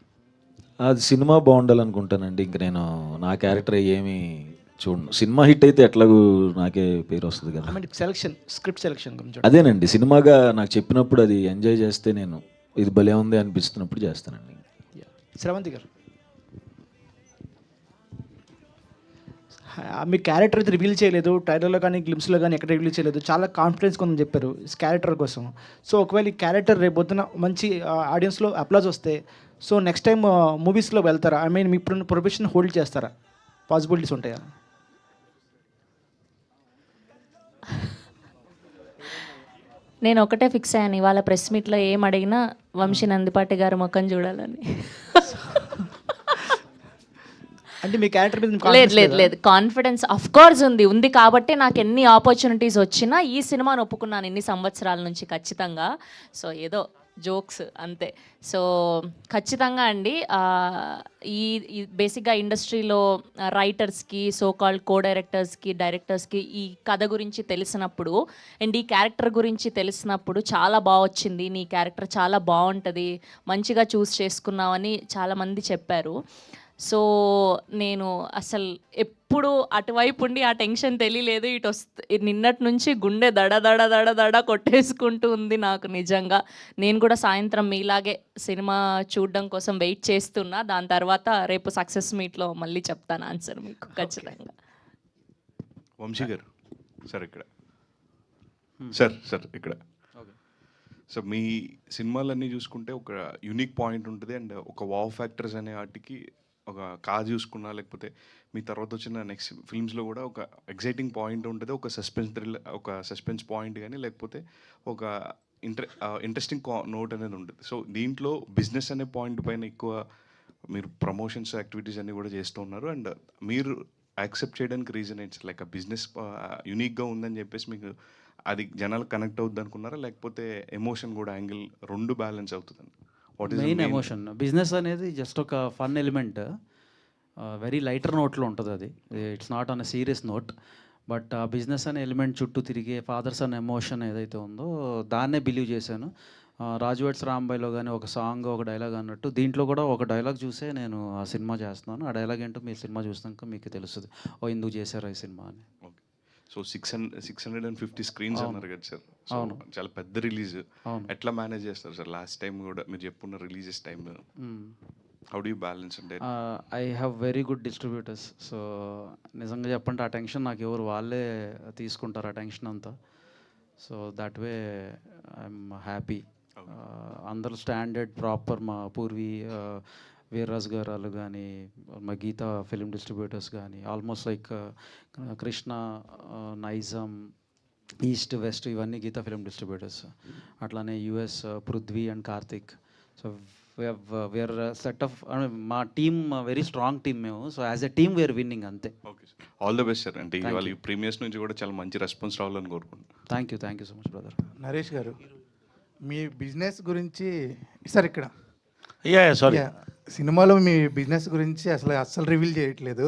అది సినిమా బాగుండాలనుకుంటానండి. ఇంక నేను నా క్యారెక్టర్ ఏమి చూడండి. సినిమా హిట్ అయితే ఎట్లాగూ నాకే పేరు వస్తుంది కదా. స్క్రిప్ట్ సెలెక్షన్ గురించి అదేనండి, సినిమాగా నాకు చెప్పినప్పుడు అది ఎంజాయ్ చేస్తే, నేను ఇది భలే ఉంది అనిపిస్తున్నప్పుడు చేస్తానండి. శ్రవంతి గారు, మీ క్యారెక్టర్ అయితే రివీల్ చేయలేదు, ట్రైలర్లో కానీ గ్లిమ్స్లో కానీ ఎక్కడ రివీల్ చేయలేదు, చాలా కాన్ఫిడెన్స్ కొంచెం చెప్పారు క్యారెక్టర్ కోసం. సో ఒకవేళ ఈ క్యారెక్టర్ రేపు పొద్దున మంచి ఆడియన్స్లో అప్లాజ్ వస్తే, సో నెక్స్ట్ టైం మూవీస్లో వెళ్తారా? I mean me profession hold చేస్తారా? పాసిబిలిటీస్ ఉంటాయా? నేను ఒకటే ఫిక్స్ అయ్యాను, ఇవాళ ప్రెస్ మీట్లో ఏం అడిగినా వంశీ నందిపాటి గారి ముఖం చూడాలని. అంటే మీ క్యారెక్టర్ మీద లేదు కాన్ఫిడెన్స్ అఫ్ కోర్స్ ఉంది కాబట్టి నాకు ఎన్ని ఆపర్చునిటీస్ వచ్చినా ఈ సినిమాను ఒప్పుకున్నాను ఇన్ని సంవత్సరాల నుంచి ఖచ్చితంగా. సో ఏదో జోక్స్ అంతే. సో ఖచ్చితంగా అండి, ఈ బేసిక్గా ఇండస్ట్రీలో రైటర్స్కి, సో కాల్డ్ కో డైరెక్టర్స్కి, డైరెక్టర్స్కి ఈ కథ గురించి తెలిసినప్పుడు అండ్ ఈ క్యారెక్టర్ గురించి తెలిసినప్పుడు చాలా బాగా వచ్చింది, నీ క్యారెక్టర్ చాలా బాగుంటుంది, మంచిగా చూస్ చేసుకున్నావని చాలామంది చెప్పారు. సో నేను అసలు ఎప్పుడు అటువైపు ఉండి ఆ టెన్షన్ తెలియలేదు. ఇటు నిన్నటి నుంచి గుండె దడ దడ దడ దడ కొట్టేసుకుంటూ ఉంది నాకు నిజంగా. నేను కూడా సాయంత్రం మీలాగే సినిమా చూడడం కోసం వెయిట్ చేస్తున్నా. దాని తర్వాత రేపు సక్సెస్ మీట్లో మళ్ళీ చెప్తాను ఆన్సర్ మీకు ఖచ్చితంగా. వంశీ గారు సార్ ఇక్కడ సార్ ఇక్కడ సో మీ సినిమాలన్నీ చూసుకుంటే ఒక యూనిక్ పాయింట్ ఉంటుంది అండ్ ఒక వావ్ ఫ్యాక్టర్స్ అనే వాటికి ఒక కా చూసుకున్నా లేకపోతే మీ తర్వాత వచ్చిన నెక్స్ట్ ఫిల్మ్స్లో కూడా ఒక ఎగ్జైటింగ్ పాయింట్ ఉంటుంది, ఒక సస్పెన్స్ పాయింట్ కానీ లేకపోతే ఒక ఇంట్రెస్టింగ్ నోట్ అనేది ఉంటుంది. సో దీంట్లో బిజినెస్ అనే పాయింట్ పైన ఎక్కువ మీరు ప్రమోషన్స్ యాక్టివిటీస్ అన్నీ కూడా చేస్తూ ఉన్నారు. అండ్ మీరు యాక్సెప్ట్ చేయడానికి రీజన్ ఏంటి? లైక్ ఆ బిజినెస్ యూనిక్గా ఉందని చెప్పేసి మీకు అది జనాలకు కనెక్ట్ అవుద్ది అనుకున్నారా, లేకపోతే ఎమోషన్ కూడా యాంగిల్ రెండు బ్యాలెన్స్ అవుతుందండి? What is main emotion. Business అనేది జస్ట్ ఒక ఫన్ ఎలిమెంట్, వెరీ లైటర్ నోట్లో ఉంటుంది అది. It's not on a serious note. But ఆ బిజినెస్ అనే ఎలిమెంట్ చుట్టూ తిరిగే ఫాదర్స్ అనే ఎమోషన్ ఏదైతే ఉందో దాన్నే బిలీవ్ చేశాను. రాజు వెడ్స్ రాంబాయ్లో కానీ ఒక సాంగ్ ఒక డైలాగ్ అన్నట్టు దీంట్లో కూడా ఒక డైలాగ్ చూసే నేను ఆ సినిమా చేస్తున్నాను. ఆ డైలాగ్ ఏంటో మీరు సినిమా చూసినాక మీకు తెలుస్తుంది, ఓ ఎందుకు చేశారు ఈ సినిమా అని. ఓకే. సో 650 స్క్రీన్స్ అన్నారు కదా సార్. అవును. చాలా పెద్ద రిలీజ్. అవును. ఎట్లా మేనేజ్ చేస్తారు సార్? లాస్ట్ టైం కూడా మీరు చెప్పుకున్న releases time how do you balance అంటే? I have very good distributors. So నిజంగా చెప్పంటే ఆ టెన్షన్ నాకు ఎవరు వాళ్ళే తీసుకుంటారు ఆ టెన్షన్ అంతా. So that way I'm happy. అందరూ స్టాండర్డ్ ప్రాపర్, మా పూర్వీ వీర్రాజు గారు వాళ్ళు కానీ, మా గీతా ఫిలిం డిస్ట్రిబ్యూటర్స్ కానీ, almost like Krishna, Nizam, east west ఇవన్నీ గీతా ఫిలిం డిస్ట్రిబ్యూటర్స్. అట్లానే US Prithvi and Karthik. So we're set off, మా టీమ్ వెరీ స్ట్రాంగ్ టీమ్ మేము. So as a team we're winning అంతే. Okay sir, all the best sir. అంటే ఇవాళ ఈ ప్రీమియర్స్ నుంచి కూడా చాలా మంచి రెస్పాన్స్ రావాలని కోరుకుంటున్నాను. Thank you so much brother. Naresh గారు, మీ బిజినెస్ గురించి సార్ ఇక్కడ సారీ సినిమాలో మీ బిజినెస్ గురించి అస్సలు రివీల్ చేయట్లేదు.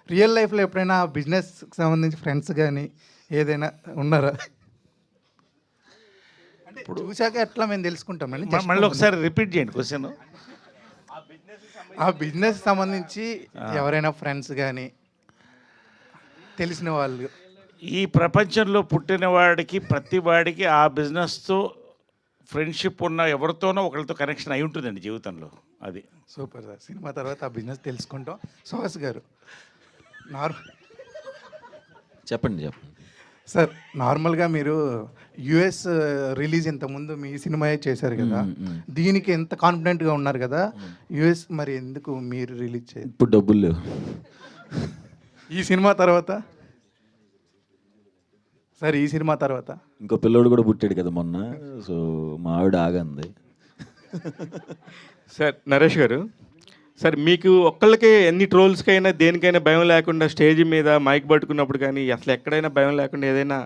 రియల్ లైఫ్లో ఎప్పుడైనా బిజినెస్కి సంబంధించి ఫ్రెండ్స్ కానీ ఏదైనా ఉన్నారా? అంటే చూశాక ఎట్లా మేము తెలుసుకుంటామండి. మళ్ళీ ఒకసారి రిపీట్ చేయండి క్వశ్చన్. ఆ బిజినెస్ సంబంధించి ఎవరైనా ఫ్రెండ్స్ కానీ తెలిసిన వాళ్ళు? ఈ ప్రపంచంలో పుట్టిన వాడికి ప్రతి వాడికి ఆ బిజినెస్తో ఫ్రెండ్షిప్ ఉన్న ఎవరితోనో ఒకరితో కనెక్షన్ అయి ఉంటుందండి జీవితంలో. అది సూపర్ సార్. సినిమా తర్వాత ఆ బిజినెస్ తెలుసుకుంటాం. సుహాస్ గారు, చెప్పండి సార్, నార్మల్గా మీరు యుఎస్ రిలీజ్ ఇంతకుముందు మీ సినిమా చేశారు కదా, దీనికి ఎంత కాన్ఫిడెంట్గా ఉన్నారు కదా, యుఎస్ మరి ఎందుకు మీరు రిలీజ్ చేయాలి? ఇప్పుడు డబ్బులు లేవు. ఈ సినిమా తర్వాత సార్, ఈ సినిమా తర్వాత ఇంకో పిల్లోడు కూడా పుట్టాడు కదా మొన్న, సో మా ఆవిడ ఆగంది. సార్ నరేష్ గారు, సార్ మీకు ఒక్కళ్ళకే ఎన్ని ట్రోల్స్కైనా దేనికైనా భయం లేకుండా స్టేజ్ మీద మైక్ పట్టుకున్నప్పుడు కానీ అసలు ఎక్కడైనా భయం లేకుండా ఏదైనా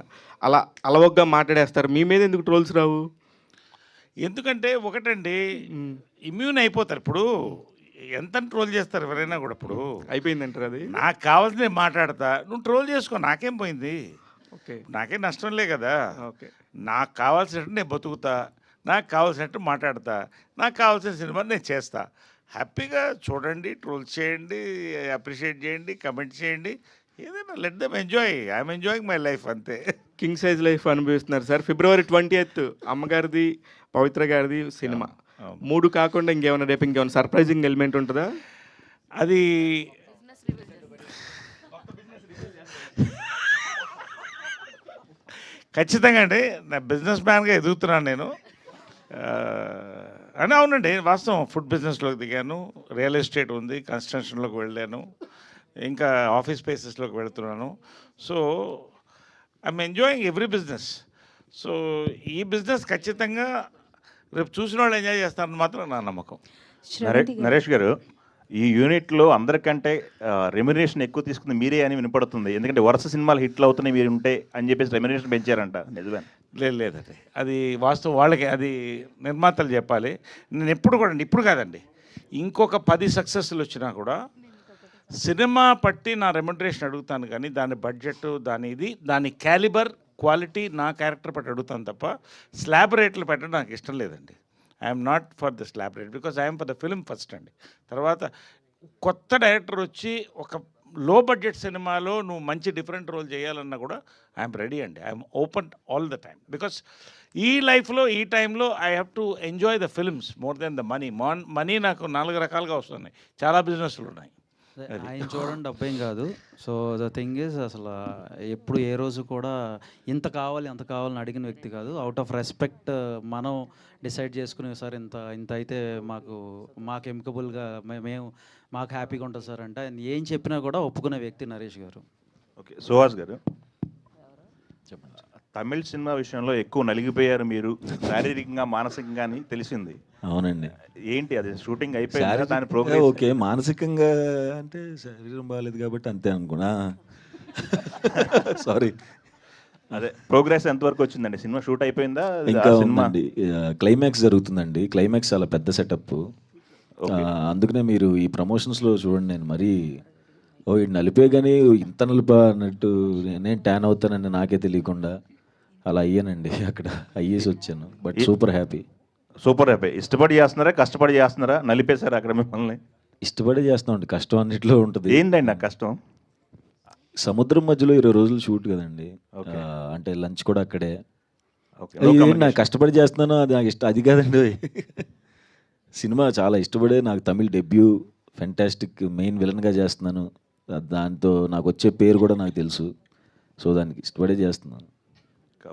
అలా అలవగ్గా మాట్లాడేస్తారు, మీ మీద ఎందుకు ట్రోల్స్ రావు? ఎందుకంటే ఒకటండి, ఇమ్యూన్ అయిపోతారు. ఇప్పుడు ఎంత ట్రోల్ చేస్తారు ఎవరైనా కూడా. ఇప్పుడు అయిపోయిందంటారు అది. నాకు కావాల్సింది నేను మాట్లాడతా, నువ్వు ట్రోల్ చేసుకో, నాకేం పోయింది? ఓకే, నాకేం నష్టం లే కదా. ఓకే, నాకు కావాల్సినట్టు నేను బతుకుతా, నాకు కావాల్సినట్టు మాట్లాడతా, నాకు కావాల్సిన సినిమా నేను చేస్తా. హ్యాపీగా చూడండి, ట్రోల్ చేయండి, అప్రిషియేట్ చేయండి, కమెంట్ చేయండి, ఏదైనా let them enjoy. I'm enjoying my life అంతే. కింగ్ సైజ్ లైఫ్ అనుభవిస్తున్నారు సార్. February 20th అమ్మగారిది, పవిత్ర గారిది సినిమా. 3 కాకుండా ఇంకేమైనా రేపు ఇంకేమైనా సర్ప్రైజింగ్ ఎలిమెంట్ ఉంటుందా? అది ఖచ్చితంగా అండి. నా బిజినెస్ మ్యాన్గా ఎదుగుతున్నాను నేను. అని అవునండి, వాస్తవం. ఫుడ్ బిజినెస్లోకి దిగాను, రియల్ ఎస్టేట్ ఉంది, కన్స్ట్రక్షన్లోకి వెళ్ళాను, ఇంకా ఆఫీస్ స్పేసెస్లోకి వెళుతున్నాను. So I'm enjoying every business. So ఈ బిజినెస్ ఖచ్చితంగా రేపు చూసిన వాళ్ళు ఎంజాయ్ చేస్తారని మాత్రం నా నమ్మకం. నరేష్ గారు, ఈ యూనిట్లో అందరికంటే రెమ్యునరేషన్ ఎక్కువ తీసుకుంది మీరే అని వినపడుతుంది. ఎందుకంటే వరుస సినిమాలు హిట్లు అవుతున్నాయి మీరు ఉంటే అని చెప్పేసి రెమ్యునరేషన్ పెంచారంట, నిజమే? లేదండి, అది వాస్తవం. వాళ్ళకి అది నిర్మాతలు చెప్పాలి. నేను ఎప్పుడు కూడా అండి, ఇప్పుడు కాదండి, ఇంకొక 10 సక్సెస్లు వచ్చినా కూడా సినిమా పట్టి నా రెమ్యునరేషన్ అడుగుతాను, కానీ దాని బడ్జెట్, దాని క్యాలిబర్, క్వాలిటీ, నా క్యారెక్టర్ పట్టి అడుగుతాను తప్ప స్లాబ్ రేట్లు పెట్టడం నాకు ఇష్టం లేదండి. I'm not for the slab rate, because I'm for the film first అండి. తర్వాత కొత్త డైరెక్టర్ వచ్చి ఒక లో బడ్జెట్ సినిమాలో నువ్వు మంచి డిఫరెంట్ రోల్ చేయాలన్నా కూడా ఐఎమ్ రెడీ అండి. I'm open all the time, because ఈ లైఫ్లో ఈ టైంలో I have to enjoy the films more than the money. Money నాకు 4 రకాలుగా వస్తున్నాయి, చాలా బిజినెస్లు ఉన్నాయి. ఆయన చూడండి డబ్బేం కాదు. సో ద థింగ్ ఈజ్ అసలు ఎప్పుడు ఏ రోజు కూడా ఇంత కావాలి అంత కావాలని అడిగిన వ్యక్తి కాదు. అవుట్ ఆఫ్ రెస్పెక్ట్ మనం డిసైడ్ చేసుకునే సార్ ఇంత ఇంత అయితే మాకు ఎమికబుల్గా మేము మాకు హ్యాపీగా ఉంటుంది సార్ అంటే ఆయన ఏం చెప్పినా కూడా ఒప్పుకునే వ్యక్తి నరేష్ గారు. ఓకే, సుహాస్ గారు చెప్పండి. తమిళ్ సినిమా విషయంలో ఎక్కువ నలిగిపోయారు మీరు శారీరకంగా మానసికంగా అని తెలిసింది. అవునండి. ఏంటి అది షూటింగ్ అయిపోయింది దాని ప్రోగ్రెస్? ఓకే, మానసికంగా అంటే శరీరం బాగాలేదు కాబట్టి అంతే అనుకున్నా. సారీ. అదే ప్రోగ్రెస్ ఎంతవరకు వచ్చిందండి? సినిమా షూట్ అయిపోయిందా? ఇంకా ఉందండి, క్లైమాక్స్ జరుగుతుందండి. క్లైమాక్స్ చాలా పెద్ద సెటప్. అందుకనే మీరు ఈ ప్రమోషన్స్లో చూడండి, నేను మరీ ఇది నలిపే కానీ ఇంత నలిపా అన్నట్టు నేను ట్యాన్ అవుతానని నాకే తెలియకుండా అలా అయ్యానండి. అక్కడ అయ్యేసి వచ్చాను. But super happy. Super happy. ఇష్టపడి చేస్తున్నారా కష్టపడి చేస్తున్నారా? నలిపేశారా అక్కడ మిమ్మల్ని? ఇష్టపడి చేస్తామండి, కష్టం అన్నిట్లో ఉంటుంది. ఏంటండి ఆ కష్టం? సముద్రం మధ్యలో 20 రోజులు షూట్ కదండి. అంటే లంచ్ కూడా అక్కడే. నాకు కష్టపడి చేస్తున్నాను, అది నాకు ఇష్టం అది కాదండి. సినిమా చాలా ఇష్టపడే, నాకు తమిళ్ డెబ్యూ, ఫెంటాస్టిక్ మెయిన్ విలన్గా చేస్తున్నాను. దాంతో నాకు వచ్చే పేరు కూడా నాకు తెలుసు. సో దానికి ఇష్టపడే చేస్తున్నాను.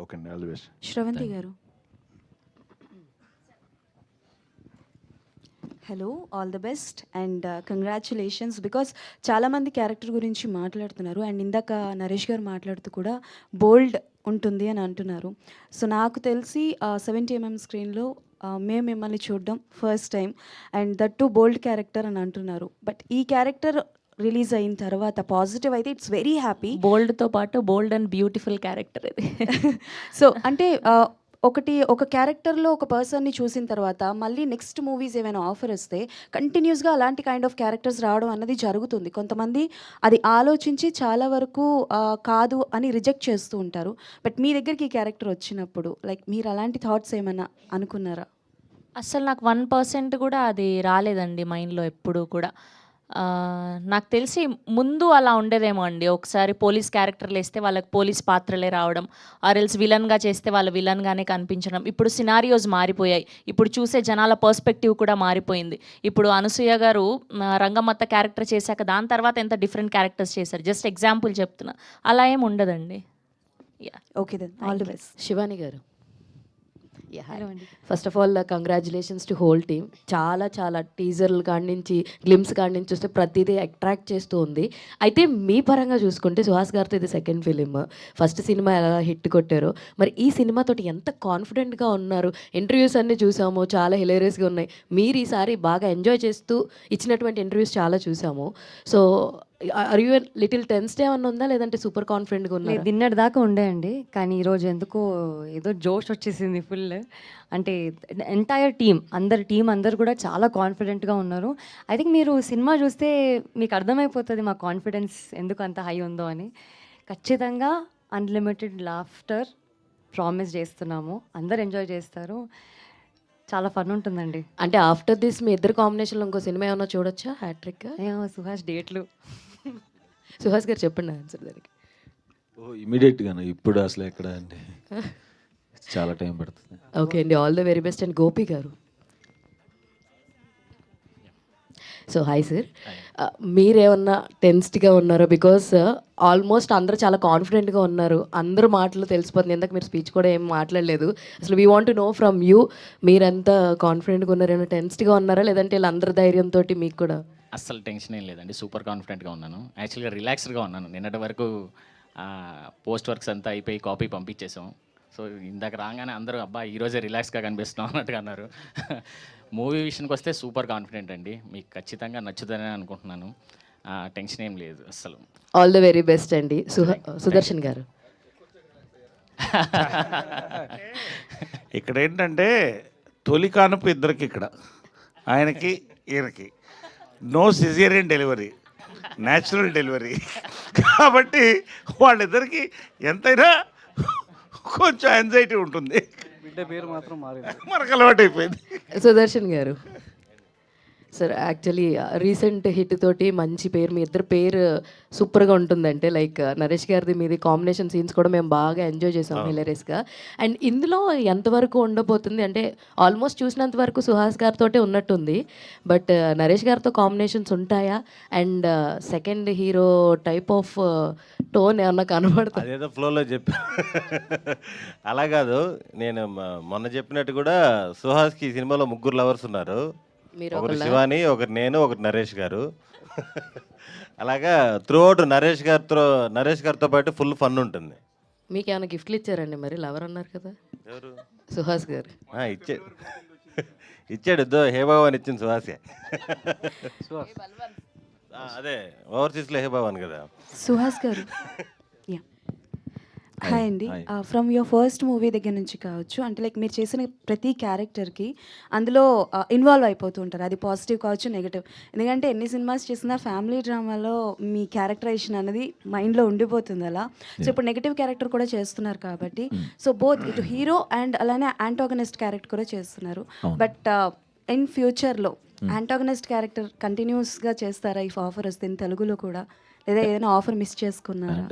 ఓకే అండి, all the best. Sravanthi garu. Hello, all the best and congratulations. Because చాలామంది క్యారెక్టర్ గురించి మాట్లాడుతున్నారు అండ్ ఇందాక నరేష్ గారు మాట్లాడుతూ కూడా బోల్డ్ ఉంటుంది అని అంటున్నారు. సో నాకు తెలిసి 70mm స్క్రీన్లో మేము మిమ్మల్ని చూడడం first time and that to bold character అని అంటున్నారు. బట్ ఈ క్యారెక్టర్ రిలీజ్ అయిన తర్వాత పాజిటివ్ అయితే ఇట్స్ వెరీ హ్యాపీ. బోల్డ్తో పాటు బోల్డ్ అండ్ బ్యూటిఫుల్ క్యారెక్టర్ ఇది. సో అంటే ఒక క్యారెక్టర్లో ఒక పర్సన్ని చూసిన తర్వాత మళ్ళీ నెక్స్ట్ మూవీస్ ఏమైనా ఆఫర్ వస్తే కంటిన్యూస్గా అలాంటి కైండ్ ఆఫ్ క్యారెక్టర్స్ రావడం అన్నది జరుగుతుంది. కొంతమంది అది ఆలోచించి చాలా వరకు కాదు అని రిజెక్ట్ చేస్తూ ఉంటారు. బట్ మీ దగ్గరికి ఈ క్యారెక్టర్ వచ్చినప్పుడు లైక్ మీరు అలాంటి థాట్స్ ఏమైనా అనుకున్నారా? అసలు నాకు 1% కూడా అది రాలేదండి మైండ్లో ఎప్పుడు కూడా. నాకు తెలిసి ముందు అలా ఉండేదేమో అండి. ఒకసారి పోలీస్ క్యారెక్టర్లు వేస్తే వాళ్ళకి పోలీస్ పాత్రలే రావడం, ఆర్ఎల్స్ విలన్గా చేస్తే వాళ్ళ విలన్గానే కనిపించడం. ఇప్పుడు సినారియోస్ మారిపోయాయి. ఇప్పుడు చూసే జనాల పర్స్పెక్టివ్ కూడా మారిపోయింది. ఇప్పుడు అనసూయ గారు రంగమ్మత్త క్యారెక్టర్ చేశాక దాని తర్వాత ఎంత డిఫరెంట్ క్యారెక్టర్స్ చేశారు. జస్ట్ ఎగ్జాంపుల్ చెప్తున్నా, అలా ఏం ఉండదండి. Okay then, all the best. Shivani garu. First of all congratulations to whole team. చాలా టీజర్లు కాడి నుంచి గ్లిమ్స్ కాడి నుంచి చూస్తే ప్రతిదీ అట్రాక్ట్ చేస్తూ ఉంది. అయితే మీ పరంగా చూసుకుంటే సుహాస్ గారితో ఇది సెకండ్ ఫిలిం. ఫస్ట్ సినిమా ఎలా హిట్ కొట్టారో, మరి ఈ సినిమాతోటి ఎంత కాన్ఫిడెంట్గా ఉన్నారు? ఇంటర్వ్యూస్ అన్నీ చూసాము, చాలా హిలేరియస్గా ఉన్నాయి. మీరు ఈసారి బాగా ఎంజాయ్ చేస్తూ ఇచ్చినటువంటి ఇంటర్వ్యూస్ చాలా చూసాము. So are you little tensed ఏమన్నా ఉందా, లేదంటే సూపర్ కాన్ఫిడెంట్గా ఉన్నారు? డిన్నర్ దాకా ఉండేయండి, కానీ ఈరోజు ఎందుకో ఏదో జోష్ వచ్చేసింది ఫుల్. అంటే ఎంటైర్ టీమ్ అందరు కూడా చాలా కాన్ఫిడెంట్గా ఉన్నారు. ఐ థింక్ మీరు సినిమా చూస్తే మీకు అర్థమైపోతుంది మా కాన్ఫిడెన్స్ ఎందుకు అంత హై ఉందో అని. ఖచ్చితంగా అన్లిమిటెడ్ లాఫ్టర్ ప్రామిస్ చేస్తున్నాము. అందరు ఎంజాయ్ చేస్తారు, చాలా ఫన్ ఉంటుందండి. అంటే ఆఫ్టర్ దిస్ మీ ఇద్దరు కాంబినేషన్లో ఇంకో సినిమా ఏమన్నా చూడొచ్చా? హ్యాట్రిక్? సుహాస్ డేట్లు. సుహాస్ గారు చెప్పండి ఆన్సర్ దానికి. ఇమీడియట్గాను ఇప్పుడు అసలు ఎక్కడ అండి, చాలా టైం పడుతుంది. ఓకే అండి, all the very best. And Gopi గారు. సో హాయ్ సార్, మీరేమన్నా టెన్స్డ్గా ఉన్నారో? బికాస్ ఆల్మోస్ట్ అందరూ చాలా కాన్ఫిడెంట్గా ఉన్నారు, అందరూ మాటలు తెలిసిపోతుంది. ఇందాక మీరు స్పీచ్ కూడా ఏం మాట్లాడలేదు. అసలు we want to know from you, మీరెంత కాన్ఫిడెంట్గా ఉన్నారు? ఏమైనా టెన్స్డ్గా ఉన్నారా, లేదంటే వీళ్ళందరి ధైర్యంతో మీకు కూడా? అస్సలు టెన్షన్ ఏం లేదండి, సూపర్ కాన్ఫిడెంట్గా ఉన్నాను. యాక్చువల్గా రిలాక్స్డ్గా ఉన్నాను. నిన్నటి వరకు పోస్ట్ వర్క్స్ అంతా అయిపోయి కాపీ పంపించేసాం. సో ఇందాక రాగానే అందరూ అబ్బా ఈరోజే రిలాక్స్గా కనిపిస్తున్నాం అన్నట్టుగా అన్నారు. మూవీ విషయానికి వస్తే సూపర్ కాన్ఫిడెంట్ అండి, మీకు ఖచ్చితంగా నచ్చుతుందని అనుకుంటున్నాను. టెన్షన్ ఏం లేదు అస్సలు. ఆల్ ద వెరీ బెస్ట్ అండి. సుదర్శన్ గారు. ఇక్కడ ఏంటంటే తొలి కానుపు ఇద్దరికి, ఇక్కడ ఆయనకి ఈయనకి no caesarean delivery, natural delivery. కాబట్టి వాళ్ళిద్దరికి ఎంతైనా కొంచెం యాంగ్జైటీ ఉంటుంది. బిడ్డ పేరు మాత్రం మారింది, మనకు అలవాటు అయిపోయింది. సుదర్శన్ గారు. సార్ యాక్చువల్లీ రీసెంట్ హిట్ తోటి మంచి పేరు, మీ ఇద్దరు పేరు సూపర్గా ఉంటుందంటే లైక్ నరేష్ గారిది మీది కాంబినేషన్ సీన్స్ కూడా మేము బాగా ఎంజాయ్ చేసాం హిలరియస్గా. అండ్ ఇందులో ఎంతవరకు ఉండబోతుంది అంటే ఆల్మోస్ట్ చూసినంత వరకు సుహాస్ గారితో ఉన్నట్టుంది, బట్ నరేష్ గారితో కాంబినేషన్స్ ఉంటాయా? And second hero type of tone ఏమన్నా కనబడుతుంది? అదేదో ఫ్లోలో చెప్పి అలా కాదు, నేను మొన్న చెప్పినట్టు కూడా సుహాస్కి ఈ సినిమాలో 3 లవర్స్ ఉన్నారు. ఒకరు శివాని, ఒకరు నేను, ఒకరు నరేష్ గారు. అలాగా త్రూ అవుట్ నరేష్ గారితో పాటు ఫుల్ ఫన్ ఉంటుంది. మీకు ఏమైనా గిఫ్ట్లు ఇచ్చారండి మరి? లవర్ అన్నారు కదా ఎవరు? సుహాస్ గారు. ఇచ్చాడు హే భగవాన్ ఇచ్చింది సుహాసే. అదే ఓవర్సీస్లో హే భగవాన్ కదా. సుహాస్ గారు, హాయ్ అండి. ఫ్రమ్ యువర్ ఫస్ట్ మూవీ దగ్గర నుంచి కావచ్చు, అంటే లైక్ మీరు చేసిన ప్రతి క్యారెక్టర్కి అందులో ఇన్వాల్వ్ అయిపోతూ ఉంటారు, అది పాజిటివ్ కావచ్చు నెగిటివ్. ఎందుకంటే ఎన్ని సినిమాస్ చేసినా ఫ్యామిలీ డ్రామాలో మీ క్యారెక్టరైజేషన్ అనేది మైండ్లో ఉండిపోతుంది అలా. సో ఇప్పుడు నెగిటివ్ క్యారెక్టర్ కూడా చేస్తున్నారు కాబట్టి, సో బోత్ ఇటు హీరో అండ్ అలానే యాంటాగనిస్ట్ క్యారెక్టర్ కూడా చేస్తున్నారు. బట్ ఇన్ ఫ్యూచర్లో యాంటాగనిస్ట్ క్యారెక్టర్ కంటిన్యూస్గా చేస్తారా ఇఫ్ ఆఫర్ వస్తే తెలుగులో కూడా, లేదా ఏదైనా ఆఫర్ మిస్ చేసుకున్నారా?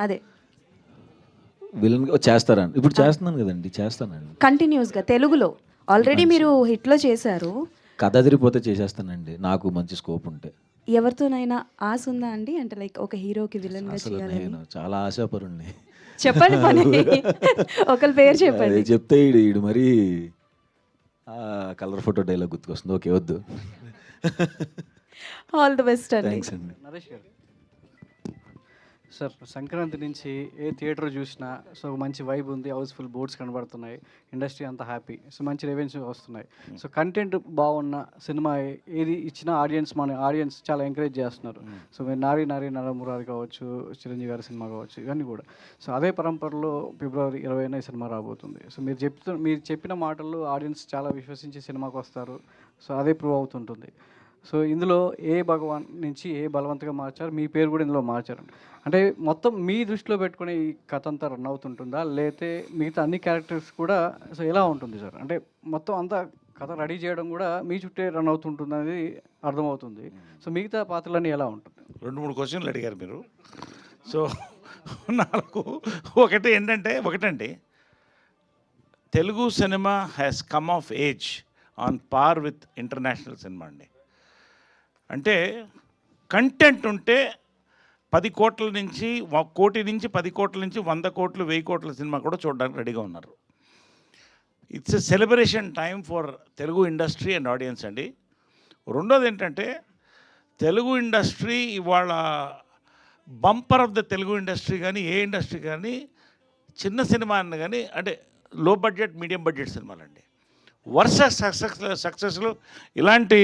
అదే విలన్ చేస్తారండి, ఇప్పుడు చేస్తున్నాను కదండి, చేస్తానండి కంటిన్యూస్గా తెలుగులో. ఆల్రెడీ మీరు హిట్లో చేశారు, కథ అదిరిపోతే చేసేస్తానండి, నాకు మంచి స్కోప్ ఉంటే. ఎవరితోనైనా ఆశ ఉందా అండి, అంటే లైక్ ఒక హీరోకి విలన్ గా అసలు చేయాలని? నేను చాలా ఆశాపరుణ్ణి. చెప్పండి పని ఒకరి పేరు చెప్పండి. చెప్తే ఈడు మరీ కలర్ ఫోటో డైలాగ్ గుర్తుకొస్తుంది. ఓకే వద్దు. ఆల్ ది బెస్ట్ అండి. థ్యాంక్స్ అండి. నరేష్ గారు సార్, సంక్రాంతి నుంచి ఏ థియేటర్ చూసినా సో మంచి వైబ్ ఉంది, హౌస్ఫుల్ బోర్డ్స్ కనబడుతున్నాయి, ఇండస్ట్రీ అంతా హ్యాపీ, సో మంచి రెవెన్యూ వస్తున్నాయి. సో కంటెంట్ బాగున్న సినిమా ఏది ఇచ్చినా మన ఆడియన్స్ చాలా ఎంకరేజ్ చేస్తున్నారు. సో మీరు నారీ నరమురారి కావచ్చు, చిరంజీవి గారి సినిమా కావచ్చు, ఇవన్నీ కూడా. సో అదే పరంపరలో ఫిబ్రవరి 20న ఈ సినిమా రాబోతుంది. సో మీరు చెప్పిన మాటల్లో ఆడియన్స్ చాలా విశ్వసించి సినిమాకి వస్తారు. సో అదే ప్రూవ్ అవుతుంటుంది. సో ఇందులో ఏ భగవాన్ నుంచి ఏ బలవంతంగా మార్చారు, మీ పేరు కూడా ఇందులో మార్చారు. అంటే మొత్తం మీ దృష్టిలో పెట్టుకుని ఈ కథ అంతా రన్ అవుతుంటుందా, లేకపోతే మిగతా అన్ని క్యారెక్టర్స్ కూడా సో ఎలా ఉంటుంది సార్? అంటే మొత్తం అంతా కథ రెడీ చేయడం కూడా మీ చుట్టే రన్ అవుతుంటుంది అనేది అర్థమవుతుంది. సో మిగతా పాత్రలన్నీ ఎలా ఉంటుంది? 2-3 క్వశ్చన్లు అడిగారు మీరు. సో నాకు ఒకటండి, Telugu cinema has come of age on par with international cinema అండి. అంటే కంటెంట్ ఉంటే 10 కోట్ల నుంచి 1 కోటి నుంచి 10 కోట్ల నుంచి 100 కోట్లు 1000 కోట్ల సినిమా కూడా చూడడానికి రెడీగా ఉన్నారు. It's a celebration time for Telugu industry and audience అండి. రెండోది ఏంటంటే, తెలుగు ఇండస్ట్రీ ఇవాళ bumper of the Telugu industry కానీ ఏ ఇండస్ట్రీ కానీ చిన్న సినిమా అన్న కానీ అంటే లో బడ్జెట్ మీడియం బడ్జెట్ సినిమాలండి. వరుస సక్సెస్లు ఇలాంటి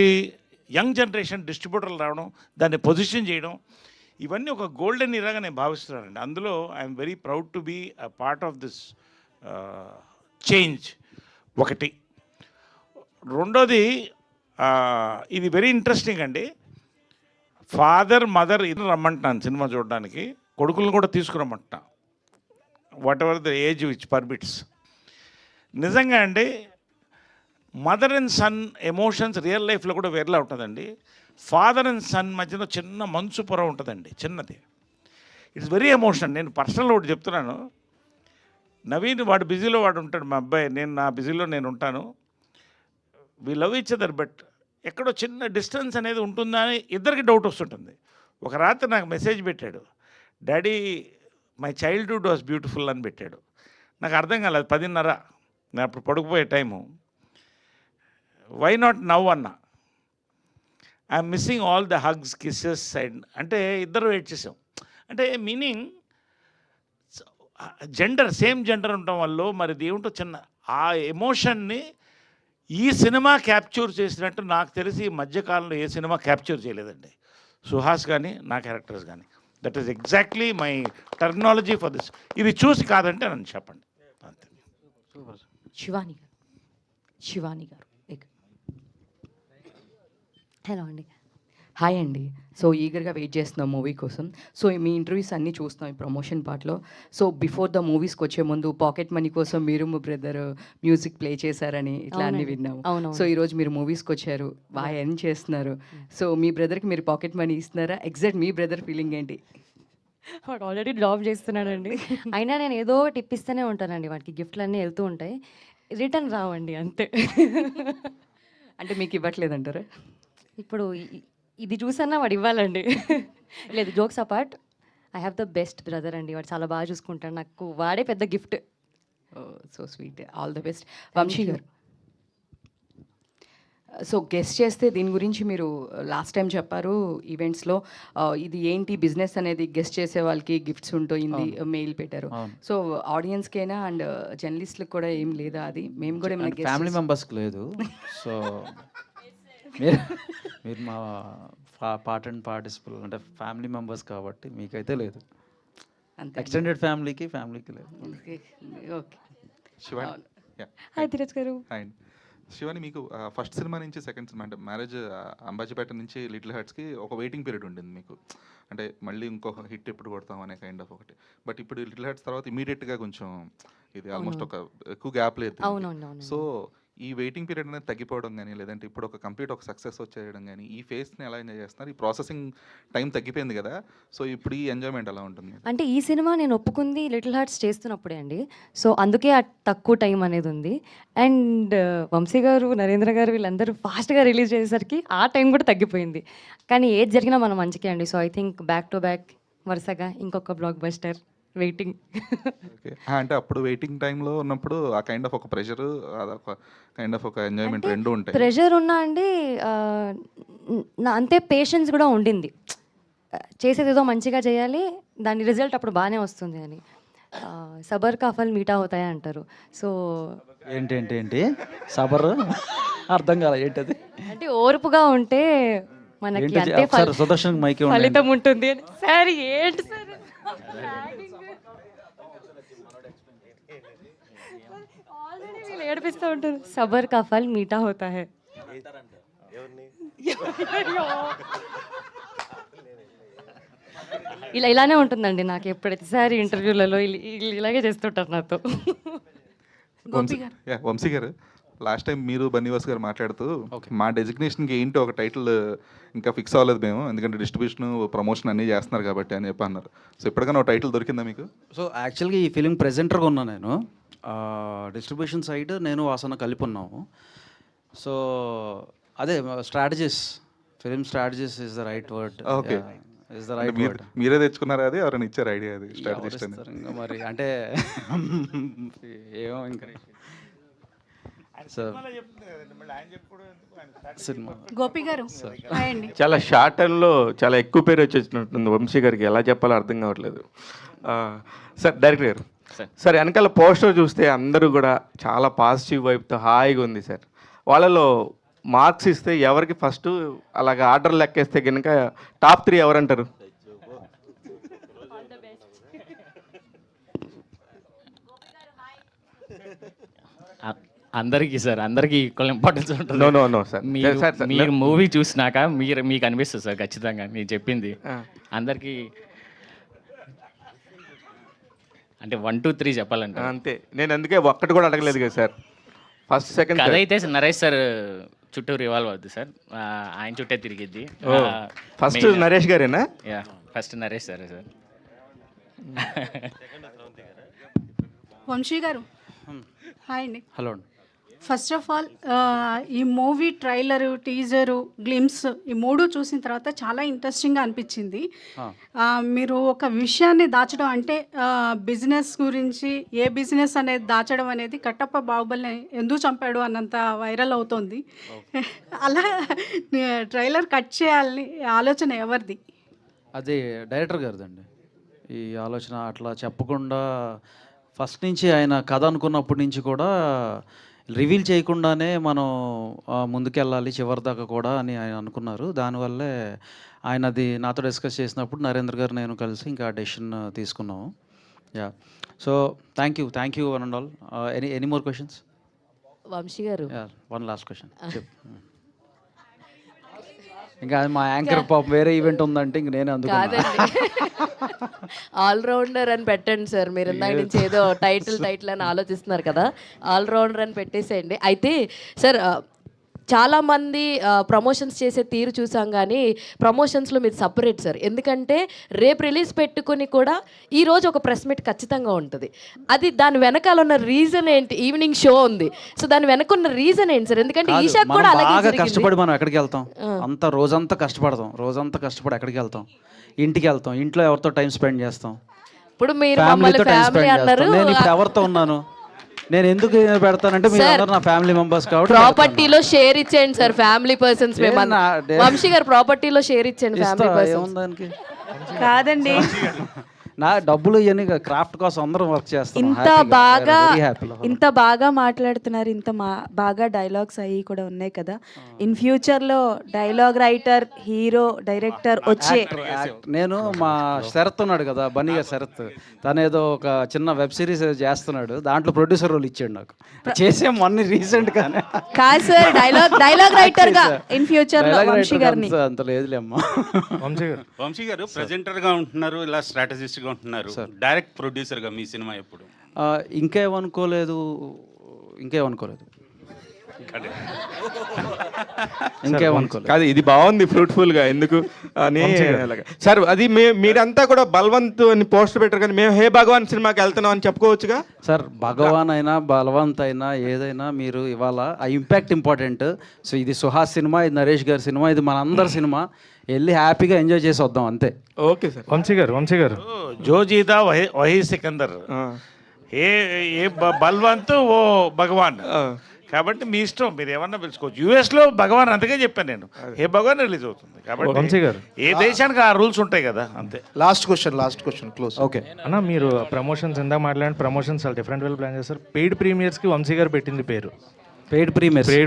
యంగ్ జనరేషన్ డిస్ట్రిబ్యూటర్లు రావడం, దాన్ని పొజిషన్ చేయడం, ఇవన్నీ ఒక గోల్డెన్ ఇరాగా నేను భావిస్తున్నానండి. అందులో I'm very proud to be a part of this change. ఒకటి. రెండోది, ఇది వెరీ ఇంట్రెస్టింగ్ అండి. ఫాదర్ మదర్ ఇది రమ్మంటున్నాను సినిమా చూడడానికి, కొడుకులను కూడా తీసుకురమ్మంటున్నా, whatever the age which permits. నిజంగా అండి, mother and son emotions real లైఫ్లో కూడా వేరేలా ఉంటుందండి. ఫాదర్ అండ్ సన్ మధ్యలో చిన్న మంచు పొర ఉంటుందండి, చిన్నది. It's very emotional. నేను పర్సనల్ ఒకటి చెప్తున్నాను. నవీన్ వాడు బిజీలో వాడు ఉంటాడు, మా అబ్బాయి, నేను నా బిజీలో నేను ఉంటాను. We love each other, but ఎక్కడో చిన్న డిస్టెన్స్ అనేది ఉంటుందా అని ఇద్దరికి డౌట్ వస్తుంటుంది. ఒక రాత్రి నాకు మెసేజ్ పెట్టాడు, daddy my childhood was beautiful అని పెట్టాడు. నాకు అర్థం కాలేదు. 10:30 నేను అప్పుడు పడుకుపోయే టైము. వై నాట్ నవ్ అన్నా. I'm missing all the hugs kisses and అంటే ఇద్దరు వెయిట్ చేసాం. అంటే మీనింగ్ జెండర్ సేమ్ జెండర్ ఉండటం వల్ల మరి దేవుంటో చిన్న ఆ ఎమోషన్ని ఈ సినిమా క్యాప్చర్ చేసినట్టు నాకు తెలిసి ఈ మధ్యకాలంలో ఏ సినిమా క్యాప్చర్ చేయలేదండి. సుహాస్ కానీ నా క్యారెక్టర్స్ కానీ. That is exactly my terminology for this. ఇది చూసి కాదంటే నన్ను చెప్పండి. అంతే. శివాని గారు హలో అండి. హాయ్ అండి. సో ఈగర్గా వెయిట్ చేస్తున్నాం మూవీ కోసం. సో మీ ఇంటర్వ్యూస్ అన్నీ చూస్తున్నాం ఈ ప్రమోషన్ పార్ట్‌లో. సో బిఫోర్ ద మూవీస్‌కి వచ్చే ముందు పాకెట్ మనీ కోసం మీరు మీ బ్రదర్ మ్యూజిక్ ప్లే చేశారని ఇట్లా అన్నీ అవునండి. విన్నాము. అవునవును. సో ఈరోజు మీరు మూవీస్‌కి వచ్చారు. బాగా ఎర్న్ చేస్తున్నారు. సో మీ బ్రదర్‌కి మీరు పాకెట్ మనీ ఇస్తున్నారా? ఎగ్జాక్ట్ మీ బ్రదర్ ఫీలింగ్ ఏంటి? వాడు ఆల్రెడీ జాబ్ చేస్తున్నాడండి. అయినా నేను ఏదో ఒకటి ఇప్పిస్తూనే ఉంటానండి. వాడికి గిఫ్ట్‌లన్నీ వెళ్తూ ఉంటాయి. రిటర్న్ రావండి అంతే. అంటే మీకు ఇవ్వట్లేదంటారా? ఇప్పుడు ఇది చూసన్నా వాడు ఇవ్వాలండి. లేదు, jokes apart, I have the best brother అండి. వాడు చాలా బాగా చూసుకుంటాడు. నాకు వాడే పెద్ద gift. So sweet. All the best. Vamsi garu, so guest చేస్తే దీని గురించి మీరు లాస్ట్ టైం చెప్పారు ఈవెంట్స్లో, ఇది ఏంటి బిజినెస్ అనేది గెస్ట్ చేసే వాళ్ళకి గిఫ్ట్స్ ఉంటుంది మెయిల్ పెట్టారు. అవును. సో ఆడియన్స్కైనా అండ్ జర్నలిస్ట్లకు కూడా ఏం లేదా? అది మేము కూడా ఏమైనా guess ఫ్యామిలీ చేసి- మెంబర్స్కి లేదు. సో మీరు మీరు మా పార్ట్ అండ్ పార్టిసిపల్ అంటే ఫ్యామిలీ మెంబర్స్ కాబట్టి మీకైతే లేదు. అంతే. ఎక్స్టెండెడ్ ఫ్యామిలీకి లేదు. Okay. Shivani. Yeah. Hi Dheeraj గారు. హాయ్ అండి. శివాని, మీకు ఫస్ట్ సినిమా నుంచి సెకండ్ సినిమా అంటే మ్యారేజ్ అంబాజీపేట నుంచి లిటిల్ హార్ట్స్కి ఒక వెయిటింగ్ పీరియడ్ ఉండింది మీకు. అంటే మళ్ళీ ఇంకొక హిట్ ఎప్పుడు కొడతాం అనే కైండ్ ఆఫ్ ఒకటి. బట్ ఇప్పుడు లిటిల్ హార్ట్స్ తర్వాత ఇమీడియట్గా కొంచెం ఇది ఆల్మోస్ట్ ఒక ఎక్కువ గ్యాప్ లేదు. అవునవును. సో ఈ వెయిటింగ్ పీరియడ్ అనేది తగ్గిపోవడం కానీ, లేదంటే ఇప్పుడు ఒక కంప్లీట్ ఒక సక్సెస్ వచ్చేయడం కానీ, ఈ ఫేస్ని ఎలా ఎంజాయ్ చేస్తున్నారు? ఈ ప్రాసెసింగ్ టైం తగ్గిపోయింది కదా, సో ఇప్పుడు ఈ ఎంజాయ్మెంట్ ఎలా ఉంటుంది? అంటే ఈ సినిమా నేను ఒప్పుకుంది లిటిల్ హార్ట్స్ చేస్తున్నప్పుడే అండి. సో అందుకే ఆ తక్కువ టైం అనేది ఉంది. అండ్ వంశీ గారు, నరేంద్ర గారు వీళ్ళందరూ ఫాస్ట్గా రిలీజ్ చేసేసరికి ఆ టైం కూడా తగ్గిపోయింది. కానీ ఏది జరిగినా మనం మంచికే అండి. So I think back to back వరుసగా ఇంకొక బ్లాక్ బస్టర్ వెయిటింగ్. ఓకే. అంటే అప్పుడు వెయిటింగ్ టైంలో ఉన్నప్పుడు ఆ కైండ్ ఆఫ్ ఒక ప్రెషర్, అదొక కైండ్ ఆఫ్ ఒక ఎంజాయ్మెంట్ రెండు ఉంటాయి. ప్రెషర్ ఉన్నా అండి, నా అంతే పేషెన్స్ కూడా ఉండింది. చేసేది ఏదో మంచిగా చేయాలి, దాని రిజల్ట్ అప్పుడు బాగానే వస్తుంది అని. సబర్ కా ఫల్ మీఠా హోతాయా అంటారు. సో ఏంటి సబర్ అర్థం కాల ఏంటది? అంటే ఓర్పుగా ఉంటే మనకి ఏంటి? అంతే ఒకసారి సుదర్శన్ మైక్ ఇవ్వండి. ఫలితం ఉంటుంది అని. సార్ ఏంటి సార్ ఆల్రెడీ వీళ్ళు ఏడిపిస్తూ ఉంటారు. సబర్ కా ఫల్ మీఠా హోతా హై. ఇలానే ఉంటుందండి నాకు ఎప్పుడైతే ఇంటర్వ్యూలలో ఇలాగే చేస్తుంటారు నాతో. వంశీ గారు, లాస్ట్ టైం మీరు బన్నీవాస్ గారు మాట్లాడుతూ మా డెసిగ్నేషన్కి ఏంటి ఒక టైటిల్ ఇంకా ఫిక్స్ అవ్వలేదు మేము, ఎందుకంటే డిస్ట్రిబ్యూషన్ ప్రమోషన్ అన్నీ చేస్తున్నారు కాబట్టి అని చెప్పి అన్నారు. సో ఎప్పటికైనా ఒక టైటిల్ దొరికిందా మీకు? సో యాక్చువల్గా ఈ ఫిలిం ప్రెజెంటర్గా ఉన్నా నేను. డిస్ట్రిబ్యూషన్ సైడ్ నేను వాసన కలిపి ఉన్నాము. సో అదే strategies, film strategies is the right word. Okay. Is the right word. మీరే తెచ్చుకున్నారా? అది ఎవరైనా ఇచ్చారు ఐడియా? అది స్ట్రాటజిస్ట్ అని మరి అంటే ఏమో ఇంకా సినిమా గోపి గారు హాయ్ అండి. చాలా షార్ట్ టైంలో చాలా ఎక్కువ పేరు వచ్చేసినట్టుంది వంశీ గారికి. ఎలా చెప్పాలో అర్థం కావట్లేదు. సార్ డైరెక్టర్ గారు, సార్ వెనకాల పోస్టర్ చూస్తే అందరూ కూడా చాలా పాజిటివ్ వైపుతో హాయిగా ఉంది సార్. వాళ్ళలో మార్క్స్ ఇస్తే ఎవరికి ఫస్ట్ అలాగ ఆర్డర్ లెక్కేస్తే కనుక టాప్ 3 ఎవరంటారు? అందరికీ సార్, అందరికీ ఈక్వల్ ఇంపార్టెన్స్ ఉంటుంది. No sir. మీరు మూవీ చూసినాక మీకు అనిపిస్తుంది సార్ ఖచ్చితంగా నేను చెప్పింది. అందరికీ అంటే 1, 2, 3 చెప్పాలంటే అంతే. నేను అందుకే ఒక్కటి కూడా అడగలేదు కదా సార్. ఫస్ట్ సెకండ్ కథ అయితే నరేష్ సార్ చుట్టూ రివాల్వ్ అవుద్ది సార్. ఆయన చుట్టే తిరిగిద్ది. ఫస్ట్ నరేష్ గారేనా? యా, ఫస్ట్ నరేష్ సరే సార్. వంశీ గారు హాయ్ అండి. హలో. ఫస్ట్ ఆఫ్ ఆల్ ఈ మూవీ ట్రైలరు, టీజరు, గ్లిమ్స్ ఈ 3 చూసిన తర్వాత చాలా ఇంట్రెస్టింగ్గా అనిపించింది. మీరు ఒక విషయాన్ని దాచడం అంటే బిజినెస్ గురించి, ఏ బిజినెస్ అనేది దాచడం అనేది కట్టప్ప బాహుబలిని ఎందుకు చంపాడు అన్నంత వైరల్ అవుతోంది. అలా ట్రైలర్ కట్ చేయాలని ఆలోచన ఎవరిది? అది డైరెక్టర్ గారిదండి ఈ ఆలోచన. అట్లా చెప్పకుండా ఫస్ట్ నుంచి ఆయన కథ అనుకున్నప్పటి నుంచి కూడా రివీల్ చేయకుండానే మనం ముందుకెళ్ళాలి చివరి దాకా కూడా అని ఆయన అనుకున్నారు. దానివల్లే ఆయన అది నాతో డిస్కస్ చేసినప్పుడు నరేంద్ర గారు నేను కలిసి ఇంకా డెసిషన్ తీసుకున్నాము. Yeah, so thank you one and all. Any more questions? Vamsi garu, one last question. ఇంకా మా యాంకర్ పాప వేరే ఈవెంట్ ఉందంటే ఇంక నేనే అందుకున్నా. కాదండి, ఆల్రౌండర్ అని పెట్టండి సార్. మీరు ఇందాక నుంచి ఏదో టైటిల్ అని ఆలోచిస్తున్నారు కదా, ఆల్రౌండర్ అని పెట్టేసేయండి. అయితే సార్ చాలామంది ప్రమోషన్స్ చేసే తీరు చూసాం, కానీ ప్రమోషన్స్లో మీరు సపరేట్ సార్. ఎందుకంటే రేపు రిలీజ్ పెట్టుకుని కూడా ఈరోజు ఒక ప్రెస్ మీట్ ఖచ్చితంగా ఉంటుంది. అది దాని వెనకాల ఉన్న రీజన్ ఏంటి? ఈవినింగ్ షో ఉంది, సో దాని వెనక ఉన్న రీజన్ ఏంటి సార్? ఎందుకంటే ఈషా కూడా బాగా కష్టపడి మనం ఎక్కడికి వెళ్తాం, అంత రోజంతా కష్టపడతాం, రోజంతా కష్టపడి ఎక్కడికి వెళ్తాం, ఇంటికి వెళ్తాం, ఇంట్లో ఎవరితో టైం స్పెండ్ చేస్తాం. ఇప్పుడు మీరు మమ్మల్ని ఫ్యామిలీ అన్నారు, నేను ఇప్పుడు ఎవరితో ఉన్నాను, నేను ఎందుకు పెడతానంటే మీరు అందరూ నా ఫ్యామిలీ మెంబర్స్ కాబట్టి. ప్రాపర్టీలో షేర్ ఇచ్చేయండి సార్, ఫ్యామిలీ పర్సన్స్. వంశీ గారు ప్రాపర్టీలో షేర్ ఇచ్చేయండి ఫ్యామిలీ పర్సన్స్. దానికి కాదండి, నా డబ్బులు ఇవన్నీ క్రాఫ్ట్ కోసం అందరం వర్క్ చేస్తాం. ఇంత బాగా మాట్లాడుతున్నారు, బాగా డైలాగ్స్ అవి కూడా ఉన్నాయి కదా. ఇన్ ఫ్యూచర్ లో డైలాగ్ రైటర్, హీరో, డైరెక్టర్ వచ్చే నేను మా శరత్ ఉన్నాడు కదా, బన్నీగా శరత్, తను ఏదో ఒక చిన్న వెబ్ సిరీస్ చేస్తున్నాడు, దాంట్లో ప్రొడ్యూసర్ రోల్ ఇచ్చాడు నాకు. చేసే మొన్న రీసెంట్ గానే. కాదు సార్, డైలాగ్ రైటర్ గా ఇన్ ఫ్యూచర్ లో వంశీ గారిని. అంత లేదులే అమ్మా. వంశీ గారు ప్రెజెంటర్ గా ఉంటున్నారు, ఇలా స్ట్రాటజిస్ట్ గా ఉంటున్నారు, డైరెక్ట్ ప్రొడ్యూసర్ గా మీ సినిమా ఎప్పుడు? ఇంకేమనుకోలేదు. కాదు, ఇది బాగుంది ఫ్రూట్ఫుల్ గా ఎందుకు అని. సార్ అది మీరంతా కూడా బల్వంత్ అని పోస్టర్ పెట్టారు, కానీ మేము హే భగవాన్ సినిమాకి వెళ్తున్నాం అని చెప్పుకోవచ్చుగా సార్. భగవాన్ అయినా బలవంత్ అయినా ఏదైనా మీరు ఇవాళ ఆ ఇంపాక్ట్ ఇంపార్టెంట్. సో ఇది సుహాస్ సినిమా, ఇది నరేష్ గారి సినిమా, ఇది మన అందరి సినిమా. వెళ్ళి హ్యాపీగా ఎంజాయ్ చేసి వద్దాం అంతే. Okay sir. వంశీ గారు జో జీతా వహీ సికందర్, ఏ బల్వంత్ ఓ భగవాన్. కాబట్టి మీ ఇష్టం, మీరు ఏమన్నా పిలుచుకోవచ్చు. యూఎస్లో భగవాన్ అందుకే చెప్పాను నేను, ఏ భగవాన్ రిలీజ్ అవుతుంది. కాబట్టి ఏ దేశానికి ఆ రూల్స్ ఉంటాయి కదా, అంతే. Last question close. ఓకే అన్న, మీరు ప్రమోషన్స్ ఇందాక మాట్లాడిన ప్రమోషన్స్ చాలా డిఫరెంట్ వేలో ప్లాన్ చేస్తారు. పెయిడ్ ప్రీమియర్స్కి వంశీ గారు పెట్టింది పేరు. పెయిడ్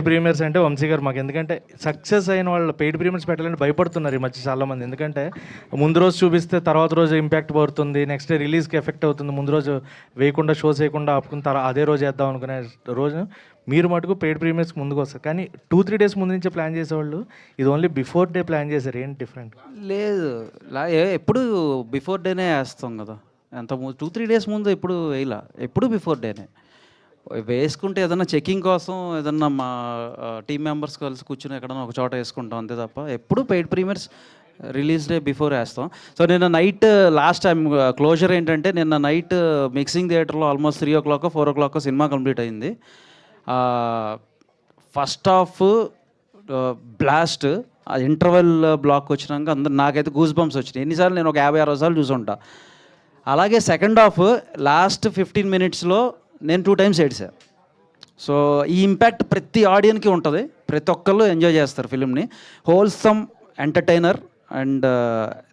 ప్రీమియర్స్ అంటే వంశీ గారు మాకు, ఎందుకంటే సక్సెస్ అయిన వాళ్ళు పెయిడ్ ప్రీమియర్స్ పెట్టాలని భయపడుతున్నారు ఈ మధ్య చాలామంది. ఎందుకంటే ముందు రోజు చూపిస్తే తర్వాత రోజు ఇంపాక్ట్ పడుతుంది, నెక్స్ట్ డే రిలీజ్కి ఎఫెక్ట్ అవుతుంది. ముందు రోజు వేయకుండా షోస్ వేయకుండా ఆపుకున్న అదే రోజు వేద్దాం అనుకునే రోజు మీరు మటుకు పెయిడ్ ప్రీమియర్స్కి ముందుకు వస్తారు. కానీ 2-3 డేస్ ముందు నుంచే ప్లాన్ చేసేవాళ్ళు, ఇది ఓన్లీ బిఫోర్ డే ప్లాన్ చేశారు. ఏంటి డిఫరెంట్? లేదు, ఎప్పుడు బిఫోర్ డేనే వేస్తాం కదా. ఎంత 2-3 డేస్ ముందు ఎప్పుడు వేయలా, ఎప్పుడు బిఫోర్ డేనే వేసుకుంటే. ఏదన్నా చెకింగ్ కోసం ఏదన్నా మా టీం మెంబర్స్ కలిసి కూర్చుని ఎక్కడన్నా ఒక చోట వేసుకుంటాం అంతే తప్ప ఎప్పుడు paid premieres release day before వేస్తాం. సో నిన్న నైట్ లాస్ట్ టైం క్లోజర్ ఏంటంటే, నిన్న నైట్ మిక్సింగ్ థియేటర్లో almost 3 o'clock 4 o'clock cinema complete అయింది. ఫస్ట్ హాఫ్ బ్లాస్ట్, ఆ ఇంటర్వెల్ బ్లాక్ వచ్చినాక అందరు నాకైతే గూస్ బంప్స్ వచ్చినాయి. ఎన్నిసార్లు నేను ఒక 50-60 సార్లు చూసుంటా. అలాగే సెకండ్ హాఫ్ లాస్ట్ 15 minutesలో నేను 2 times ఏడ్చా. సో ఈ ఇంపాక్ట్ ప్రతి ఆడియన్కి ఉంటుంది, ప్రతి ఒక్కళ్ళు ఎంజాయ్ చేస్తారు ఫిలింని. Wholesome entertainer and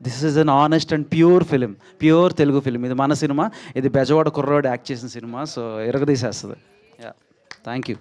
this is an honest and pure film, pure Telugu film. ఇది మన సినిమా, ఇది బెజవాడ కుర్రోడు యాక్ట్ చేసిన సినిమా. సో ఎరగదీసేస్తుంది. Thank you.